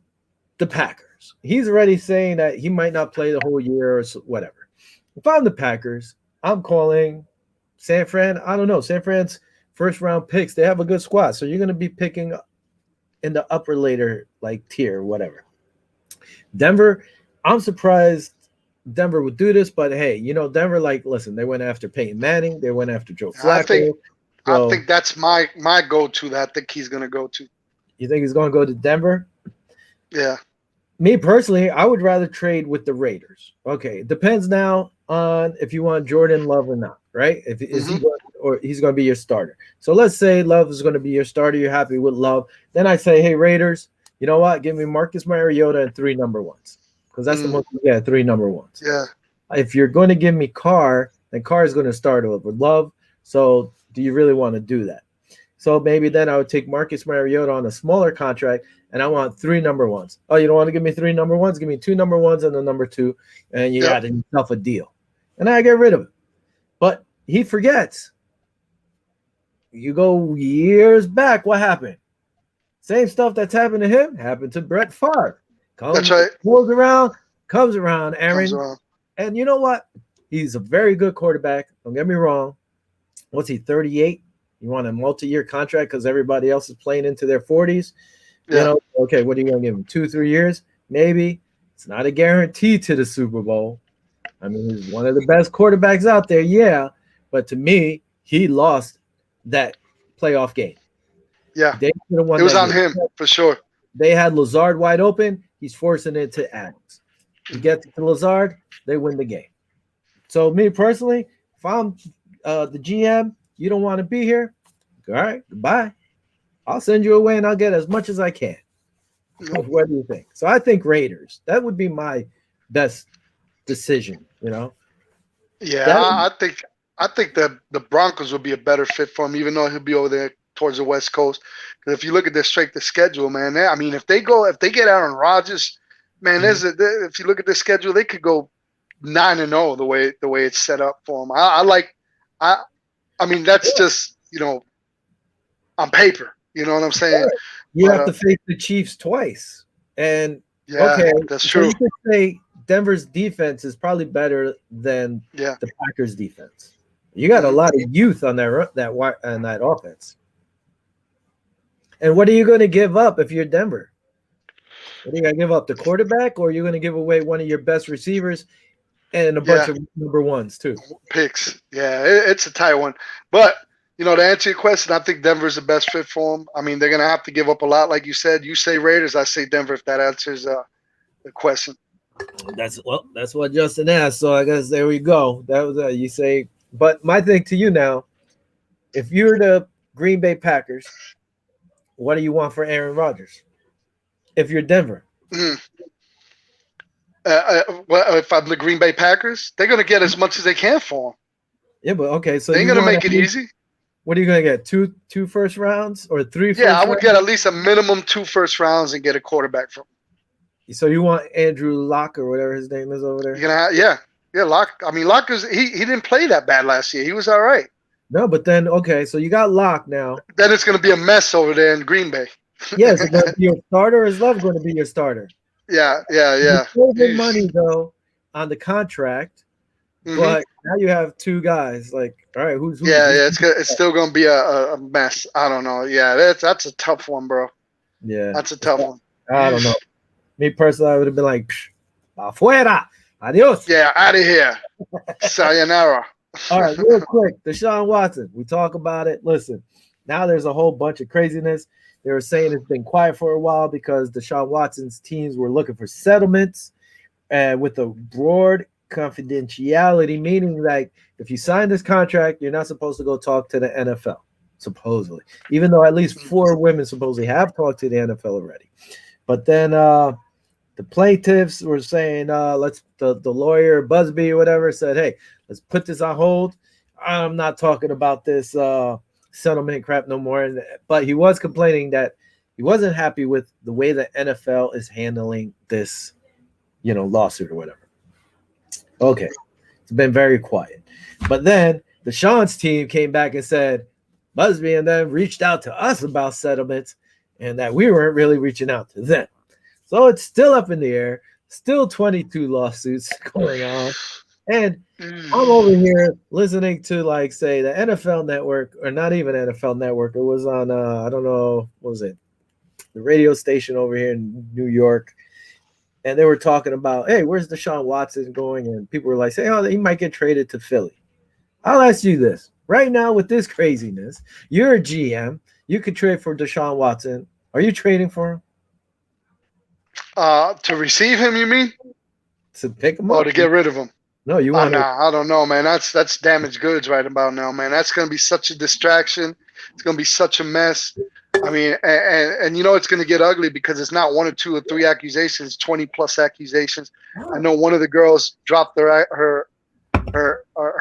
the Packers, he's already saying that he might not play the whole year or whatever. If I'm the Packers, I'm calling San Fran. I don't know. San Fran's first round picks. They have a good squad. So you're going to be picking in the upper later like tier, whatever. Denver, I'm surprised Denver would do this, but hey, Denver, like, listen, they went after Peyton Manning, they went after Joe I think Flacco. I So think that's my go-to that I think he's gonna go to. you think he's going to go to Denver? Yeah. Me personally, I would rather trade with the Raiders. Okay, it depends now on if you want Jordan Love or not, right? If is he Hmm. going, or he's going to be your starter. So let's say Love is going to be your starter. You're happy with Love. Then I say, hey Raiders, you know what? Give me Marcus Mariota and three number ones because that's the Mm, most you get, three number ones. yeah. If you're going to give me Carr, then Carr is going to start with Love. So do you really want to do that? So maybe then I would take Marcus Mariota on a smaller contract, and I want three number ones. Oh, you don't want to give me three number ones? Give me two number ones and a number two, and you Yep. got yourself a deal. And I get rid of it. But he forgets. You go years back, what happened? Same stuff that's happened to him happened to Brett Favre. That's Comes, right. comes around, Comes Aaron. around. And you know what? He's a very good quarterback. Don't get me wrong. What's he, 38? You want a multi-year contract because everybody else is playing into their 40s? Yeah. Okay, what are you going to give him? 2-3 years? Maybe. It's not a guarantee to the Super Bowl. I mean, he's one of the best quarterbacks out there, yeah. But to me, he lost that playoff game. Yeah. They should have won It was that on game. him for sure. They had Lazard wide open. He's forcing it to Adams. He gets to Lazard, they win the game. So me personally, if I'm the GM, you don't want to be here, all right, goodbye. I'll send you away and I'll get as much as I can. Yep. What do you think? So I think Raiders. That would be my best decision, Yeah, That I think that the Broncos would be a better fit for him, even though he'll be over there towards the West Coast. Because if you look at their strength of schedule, man, I mean, if they get Aaron Rodgers, man, if you look at their schedule, they could go 9-0 the way it's set up for them. I mean, that's just on paper. You know what I'm saying? you But have to face the Chiefs twice. And yeah, okay, that's so true. you could say Denver's defense is probably better than Yeah, the Packers' defense. You got a Mhm. lot of youth on that offense. And what are you going to give up if you're Denver? What are you going to give up, the quarterback, or are you going to give away one of your best receivers and a bunch yeah, of number ones too? picks. Yeah, it's a tight one. But to answer your question, I think Denver's the best fit for him. I mean, they're gonna have to give up a lot, like you said. You say Raiders, I say Denver. If that answers the question. That's what Justin asked. So I guess there we go. That was you say. But my thing to you now, if you're the Green Bay Packers, what do you want for Aaron Rodgers? If you're Denver, Mm. Well, if I'm the Green Bay Packers, they're gonna get as much as they can for him. yeah, but okay. So They ain't you gonna want make it easy. what are you going to get? Two first rounds or three Yeah, first I would rounds? get at least a minimum 2 first rounds and get a quarterback from. So you want Andrew Locke or whatever his name is over there? You're gonna yeah, Lock. I mean, Lock is he didn't play that bad last year. He was all right. No, but then okay, so you got Locke now. Then it's gonna be a mess over there in Green Bay. Yeah, is it going to be your starter or is Love going to be your starter? You Yeah. save him money though on the contract, Hmm. but now you have two guys. Like, all right, who's Yeah. It's still gonna be a mess. I don't know. Yeah, that's a tough one, bro. yeah. That's a tough one. I don't know. Me personally, I would have been like, afuera, adios. Yeah, out of here. Sayonara. All right, real quick, Deshaun Watson. We talk about it. Listen, now there's a whole bunch of craziness. They were saying it's been quiet for a while because Deshaun Watson's teams were looking for settlements and with a broad confidentiality, meaning like if you sign this contract, you're not supposed to go talk to the NFL, supposedly. Even though at least 4 women supposedly have talked to the NFL already. But then the plaintiffs were saying, the lawyer Busby or whatever said, hey, let's put this on hold. I'm not talking about this settlement crap no more. But he was complaining that he wasn't happy with the way the NFL is handling this, lawsuit or whatever. Okay. It's been very quiet. But then the Sean's team came back and said, Busby and them reached out to us about settlements and that we weren't really reaching out to them. So it's still up in the air, still 22 lawsuits going on. And I'm over here listening to say the NFL Network, or not even NFL Network. It was on I don't know, what was it? the radio station over here in New York, and they were talking about, hey, where's Deshaun Watson going? And people were like, say, oh, he might get traded to Philly. I'll ask you this right now with this craziness. You're a GM. You could trade for Deshaun Watson. Are you trading for him? To receive him, you mean? To pick him Or up? to get rid of him? No, you want to. Nah, I don't know, man. That's damaged goods right about now, man. That's gonna be such a distraction. It's gonna be such a mess. I mean, and you know it's gonna get ugly because it's not one or two or three accusations, 20 plus accusations. I know one of the girls dropped her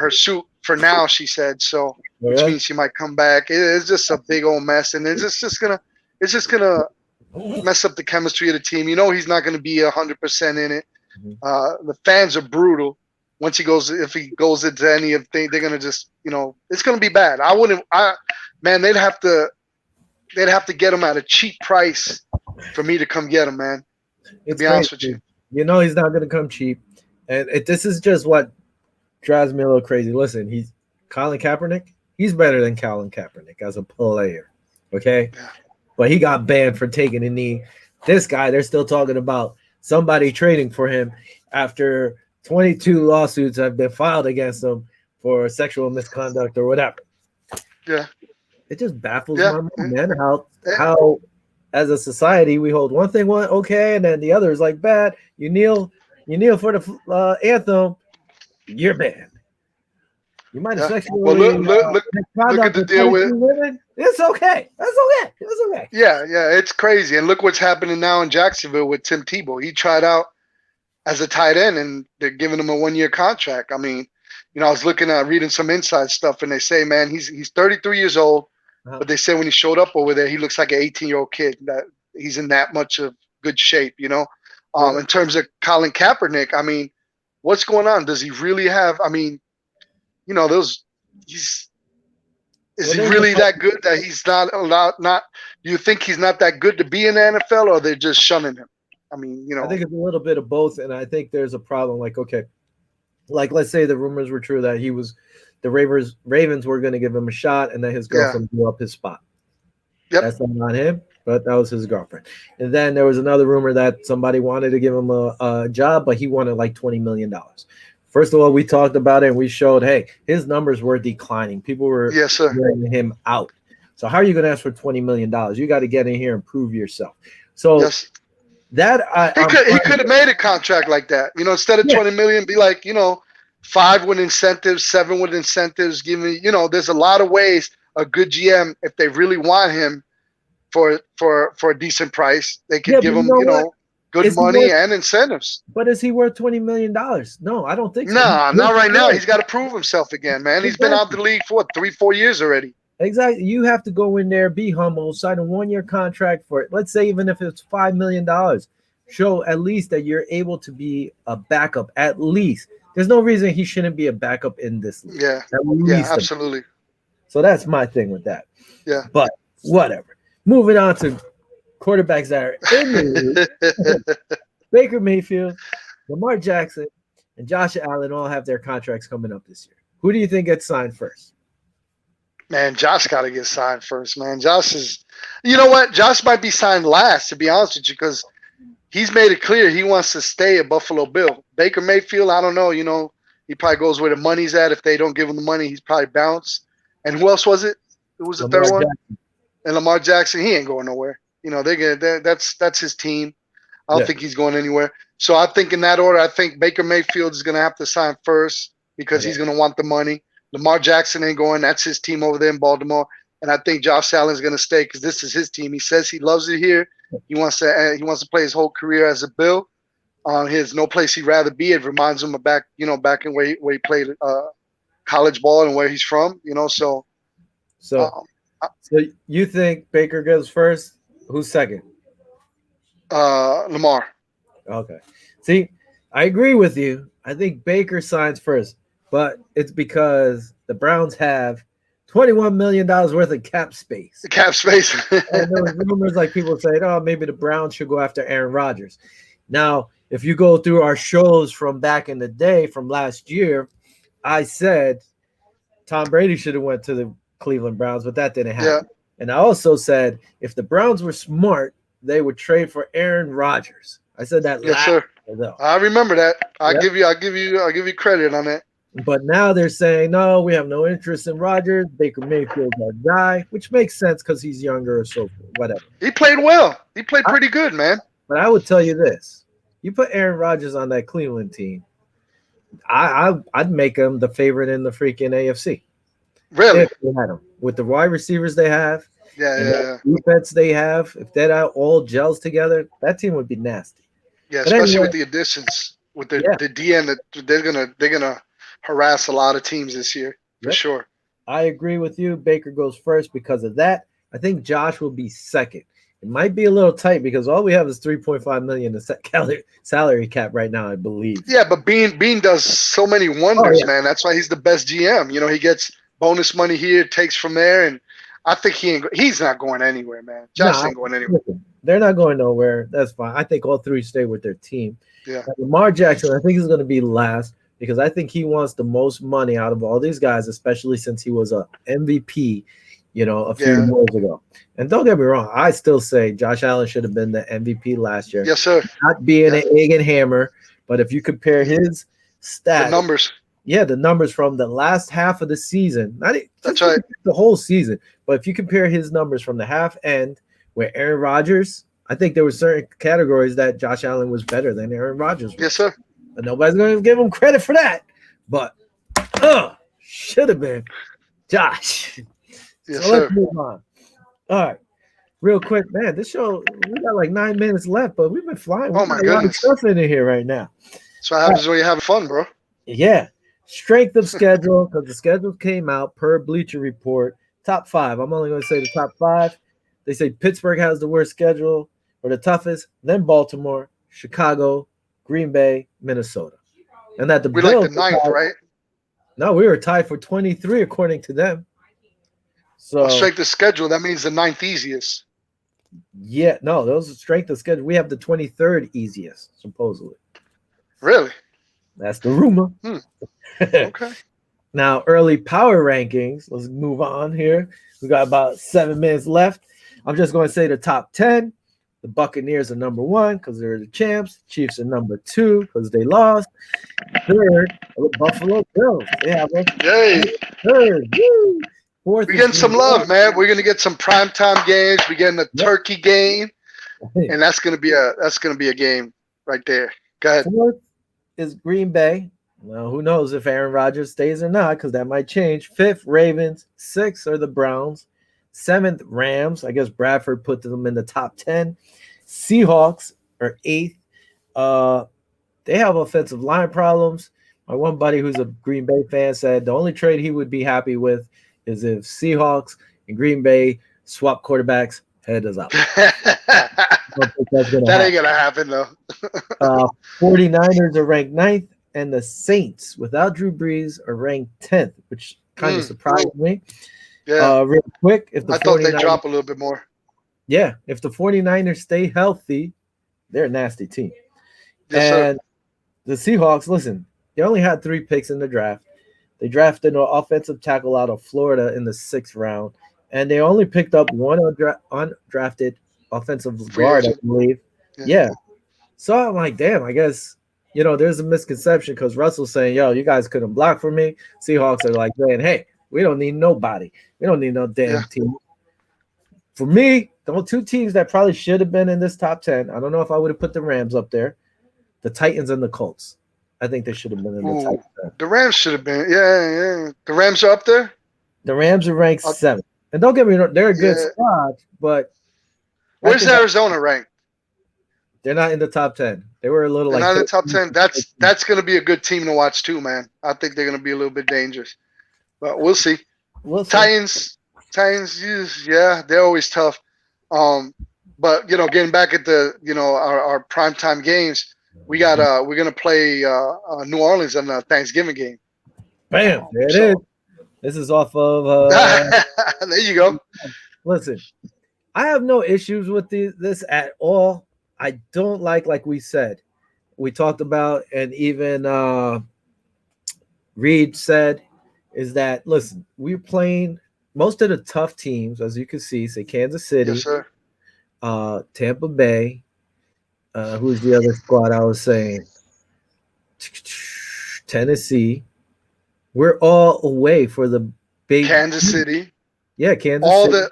suit for now. She said so, which means she might come back. It's just a big old mess, and it's just gonna mess up the chemistry of the team. You know he's not gonna be 100% in it. The fans are brutal. Once if he goes into any of things, they're gonna just, it's gonna be bad. Man, they'd have to get him at a cheap price for me to come get him, man. To be honest with you, you know he's not gonna come cheap, and this is just what drives me a little crazy. Listen, he's Colin Kaepernick. He's better than Colin Kaepernick as a player, okay? Yeah. But he got banned for taking a knee. This guy, they're still talking about somebody trading for him after 22 lawsuits have been filed against him for sexual misconduct or whatever. Yeah. It just baffles my mind, man, how as a society we hold one thing okay, and then the other is like bad. You kneel for the anthem, you're banned. You might have sexually look at the deal with women. It's okay. That's okay. It's okay. Yeah, it's crazy. And look what's happening now in Jacksonville with Tim Tebow. He tried out as a tight end, and they're giving him a 1-year contract. I mean, I was reading some inside stuff, and they say, man, he's 33 years old, but they say when he showed up over there, he looks like an 18-year-old kid. That he's in that much of good shape, In terms of Colin Kaepernick, I mean, what's going on? Does he really have? I mean, is he really that good that he's not allowed? Do you think he's not that good to be in the NFL, or they're just shunning him? I mean, I think it's a little bit of both, and I think there's a problem. Like, okay, let's say the rumors were true that the Ravens were going to give him a shot, and then his girlfriend blew up his spot. Yep. That's not him, but that was his girlfriend. And then there was another rumor that somebody wanted to give him a job, but he wanted like $20 million. First of all, we talked about it and we showed, hey, his numbers were declining. People were getting him out. So how are you going to ask for $20 million? You got to get in here and prove yourself. So he could have made a contract like that. Instead of 20 million, be like, 5 with incentives, 7 with incentives. Give me, there's a lot of ways a good GM, if they really want him for a decent price, they could give him, good money and incentives. But is he worth $20 million? No, I don't think so. No, not right now. He's got to prove himself again, man. He's been out the league for 3-4 years already. Exactly. You have to go in there, be humble, sign a 1-year contract for it. Let's say even if it's $5 million, show at least that you're able to be a backup. At least there's no reason he shouldn't be a backup in this league. Yeah, absolutely. So that's my thing with that. Yeah, but whatever. Moving on to quarterbacks that are in the league. Baker Mayfield, Lamar Jackson, and Josh Allen all have their contracts coming up this year. Who do you think gets signed first? Man, Josh got to get signed first, man. Josh is, you know what? Josh might be signed last, to be honest with you, because he's made it clear he wants to stay at Buffalo Bill. Baker Mayfield, I don't know. He probably goes where the money's at. If they don't give him the money, he's probably bounced. And who else was it? Who was the third one? And Lamar Jackson, he ain't going nowhere. That's his team. I don't think he's going anywhere. So I think in that order, I think Baker Mayfield is going to have to sign first because he's going to want the money. Lamar Jackson ain't going. That's his team over there in Baltimore. And I think Josh Allen's going to stay because this is his team. He says he loves it here. He wants to play his whole career as a Bill. There's no place he'd rather be. It reminds him of back in where he played college ball and where he's from. So you think Baker goes first? Who's second? Lamar. Okay. See, I agree with you. I think Baker signs first, but it's because the Browns have $21 million worth of cap space. The cap space. And there was rumors like people saying, oh, maybe the Browns should go after Aaron Rodgers. Now, if you go through our shows from back in the day, from last year, I said Tom Brady should have went to the Cleveland Browns, but that didn't happen. Yeah. And I also said if the Browns were smart, they would trade for Aaron Rodgers. I said that Yes, last sir. year, though. I remember that. Yep. I'll give you credit on that. But now they're saying, no, we have no interest in Rodgers. Baker Mayfield's our guy, which makes sense because he's younger or so forth, whatever. He played well. He played pretty good, man. But I would tell you this: you put Aaron Rodgers on that Cleveland team, I'd make him the favorite in the freaking AFC. Really? If they had him with the wide receivers they have, Yeah, and yeah, the defense they have. If that all gels together, that team would be nasty. yeah. But Especially anyway, with the additions, with yeah, the DN, that they're gonna harass a lot of teams this year for yep. sure. I agree with you. Baker goes first because of that. I think Josh will be second. It might be a little tight because all we have is 3.5 million in salary cap right now, I believe. Yeah, but Bean does so many wonders, yeah. man. That's why he's the best GM. You know, he gets bonus money here, takes from there, and I think he's not going anywhere, man. Josh ain't going anywhere. They're not going nowhere. That's fine. I think all three stay with their team. Yeah. And Lamar Jackson, I think, is going to be last because I think he wants the most money out of all these guys, especially since he was a MVP, a few years ago. And don't get me wrong, I still say Josh Allen should have been the MVP last year. Yes, sir. Not being an egg and hammer, but if you compare his stats, the numbers from the last half of the season, that's right, the whole season. But if you compare his numbers from the half end, where Aaron Rodgers, I think there were certain categories that Josh Allen was better than Aaron Rodgers. Yes, sir. But nobody's going to give him credit for that. But should have been Josh. Yes, so let's move on. All right. Real quick, man, this show, we got like 9 minutes left, but we've been flying. Oh, my goodness. A lot of stuff in here right now. That's what happens when you're having fun, bro. Yeah. Strength of schedule, because the schedule came out per Bleacher Report. Top 5. I'm only going to say the top 5. They say Pittsburgh has the worst schedule or the toughest, then Baltimore, Chicago, Green Bay, Minnesota. And that the we Bills like the 9th, right? No, we were tied for 23 according to them. So strength of schedule, that means the 9th easiest. Yeah, no, those are strength of schedule. We have the 23rd easiest, supposedly. Really? That's the rumor. Okay. Now, early power rankings. Let's move on here. We got about 7 minutes left. I'm just going to say the top 10. The Buccaneers are number 1 because they're the champs. Chiefs are number 2 because they lost. Third, the Buffalo Bills. They have a third. Woo! Fourth, we're getting some love, man. We're gonna get some primetime games. We're getting a turkey game, and that's gonna be a game right there. Go ahead. Fourth is Green Bay. Well, who knows if Aaron Rodgers stays or not, because that might change. 5th, Ravens. 6th are the Browns. 7th, Rams. I guess Bradford put them in the top 10. Seahawks are 8th. They have offensive line problems. My one buddy who's a Green Bay fan said the only trade he would be happy with is if Seahawks and Green Bay swap quarterbacks head is up. That ain't gonna happen though. 49ers are ranked 9th, and the Saints, without Drew Brees, are ranked 10th, which kind of surprised me. Yeah. Real quick, if the I thought they'd drop a little bit more. Yeah, if the 49ers stay healthy, they're a nasty team. Yes, and the Seahawks, listen, they only had 3 picks in the draft. They drafted an offensive tackle out of Florida in the 6th round, and they only picked up one undrafted offensive guard, I believe. Yeah. So I'm like, damn, I guess, there's a misconception because Russell's saying, yo, you guys couldn't block for me. Seahawks are like saying, hey, we don't need nobody. We don't need no damn team. For me, the 2 teams that probably should have been in this top 10, I don't know if I would have put the Rams up there, the Titans and the Colts. I think they should have been in the top 10. The Rams should have been. Yeah. The Rams are up there? The Rams are ranked 7th. And don't get me wrong, they're a good squad, but where's Arizona ranked? They're not in the top 10. They were a little not in the top 10. That's going to be a good team to watch too, man. I think they're going to be a little bit dangerous. But we'll see. Titans, they're always tough. But getting back at the our primetime games, we're gonna play New Orleans on the Thanksgiving game. Bam! There it is. This is off of. There you go. Listen, I have no issues with this at all. I don't like we said, we talked about, and even Reed said, is that listen, we're playing most of the tough teams, as you can see, say Kansas City. Yes, sir. Tampa Bay. Who's the other squad I was saying? Tennessee. We're all away for the big. Kansas City. Yeah, Kansas All City. the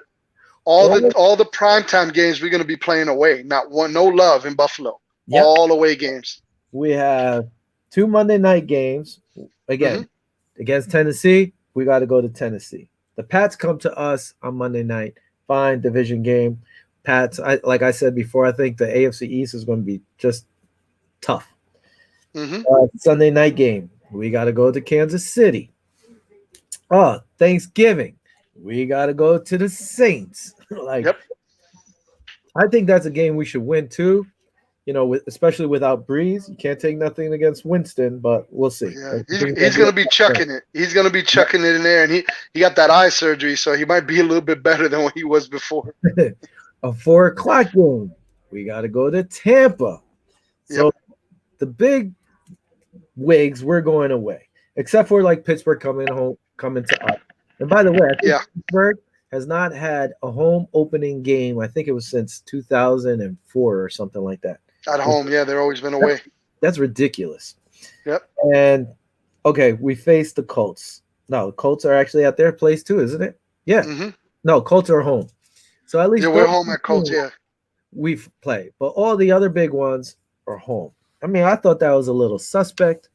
all All, the all the primetime games we're gonna be playing away. Not one, no love in Buffalo. yep. All away games. We have two Monday night games. Hmm. Again, against Tennessee, we got to go to Tennessee. The Pats come to us on Monday night. Fine, division game. Pats, like I said before, I think the AFC East is going to be just tough. Hmm. Sunday night game. We got to go to Kansas City. Thanksgiving. We got to go to the Saints. Like, Yep. I think that's a game we should win too. Especially without Breeze, you can't take nothing against Winston, but we'll see. Yeah, he's gonna be chucking it. He's gonna be chucking it in there, and he got that eye surgery, so he might be a little bit better than what he was before. A 4 o'clock game. We got to go to Tampa. Yep. So the big wigs, we're going away, except for like Pittsburgh coming to us. And by the way, I think Yeah. Pittsburgh has not had a home opening game. I think it was since 2004 or something like that. At home, yeah, they've always been away. That's ridiculous. Yep. And okay, we face the Colts. No, the Colts are actually at their place too, isn't it? Yeah. Hmm. No, Colts are home. So at least Yeah, we're home at Colts. Yeah. we've played, but all the other big ones are home. I mean, I thought that was a little suspect.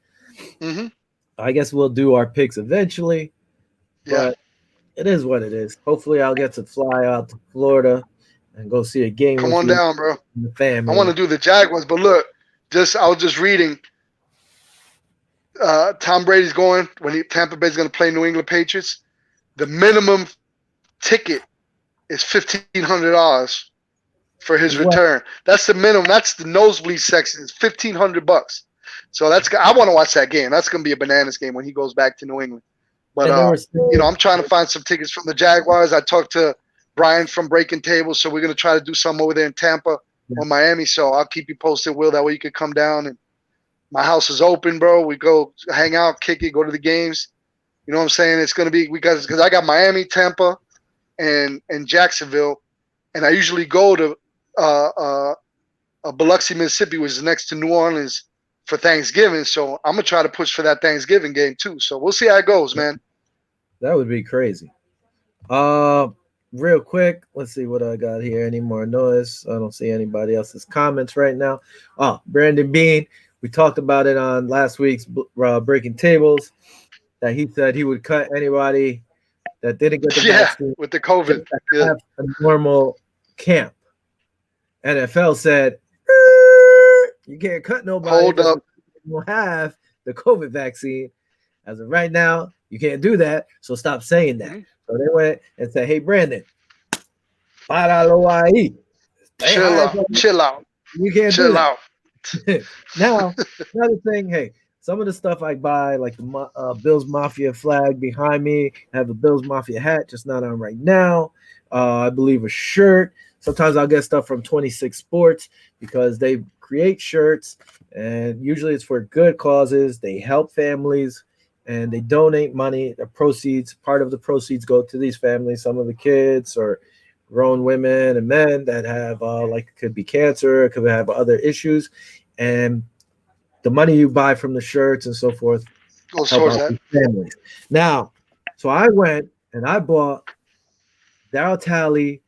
Hmm. I guess we'll do our picks eventually, Yeah. but it is what it is. Hopefully, I'll get to fly out to Florida and go see a game Come with on you down, bro. and the I want family. to do the Jaguars, but look, I was just reading. Tom Brady's going when Tampa Bay's going to play New England Patriots. The minimum ticket is $1,500 for his What? return. That's the minimum. That's the nosebleed section. It's $1,500. So I want to watch that game. That's going to be a bananas game when he goes back to New England. But And they were saying, I'm trying to find some tickets from the Jaguars. I talked to Brian from Breaking Tables, so we're going to try to do some over there in Tampa or Miami. So I'll keep you posted, Will. That way you could come down, and my house is open, bro. We go hang out, kick it, go to the games. You know what I'm saying? It's going to be because I got Miami, Tampa, and Jacksonville, and I usually go to Biloxi, Mississippi, which is next to New Orleans for Thanksgiving. So I'm gonna try to push for that Thanksgiving game too. So we'll see how it goes, man. that would be crazy. Uh, Real quick, let's see what I got here. Any more noise? I don't see anybody else's comments right now. Oh, Brandon Bean. We talked about it on last week's Breaking Tables that he said he would cut anybody that didn't get the Yeah, vaccine with the COVID. Yeah. have a normal camp. NFL said you can't cut nobody Hold up. you don't have the COVID vaccine. As of right now, you can't do that. So stop saying that. Mhm. So they went and said, "Hey, Brandon, para Chill out. Chill out. You can't do Chill that." out. Now, another thing, hey, some of the stuff I buy, like the Bills Mafia flag behind me, I have a Bills Mafia hat, just not on right now. I believe a shirt. Sometimes I'll get stuff from 26 Sports because they create shirts, and usually it's for good causes. They help families, and they donate money. The proceeds, part of the proceeds, go to these families. Some of the kids or grown women and men that have like it could be cancer, it could have other issues, and the money you buy from the shirts and so forth Goes help towards out that. these families. Now, so I went and I bought Darryl Talley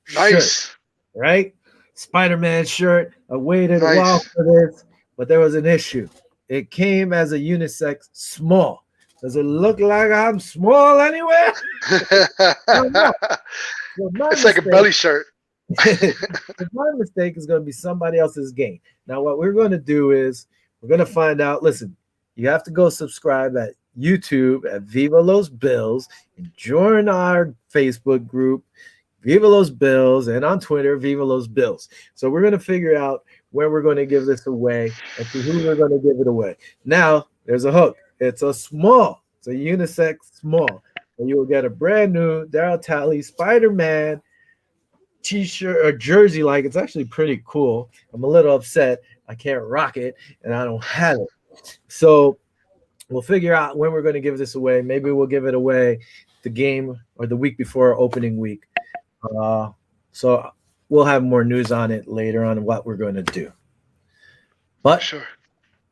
shirt, Nice. right? Spider-Man shirt. I waited a while Nice. for this, but there was an issue. It came as a unisex small. Does it look like I'm small anywhere? No. So my It's like a mistake- belly shirt. my mistake is going to be somebody else's gain. Now, what we're going to do is we're going to find out. Listen, you have to go subscribe at YouTube at Viva Los Bills and join our Facebook group, Viva Los Bills, and on Twitter, Viva Los Bills. So we're going to figure out where we're going to give this away and to who we're going to give it away. Now, there's a hook. It's a small. It's a unisex small. And you will get a brand new Darryl Talley Spider-Man t-shirt or jersey. Like, it's actually pretty cool. I'm a little upset I can't rock it and I don't have it. So we'll figure out when we're going to give this away. Maybe we'll give it away the game or the week before opening week. So we'll have more news on it later on what we're going to do. But Sure.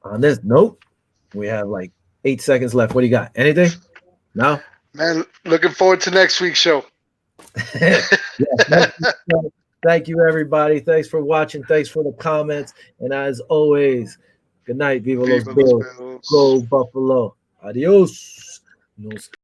on this note, we have like 8 seconds left. What do you got? Anything? No? Man, looking forward to next week's show. Yeah, thank you, everybody. Thanks for watching. Thanks for the comments. And as always, good night. Viva los Viva los Bills. Bills. Go Buffalo. Adios. Nos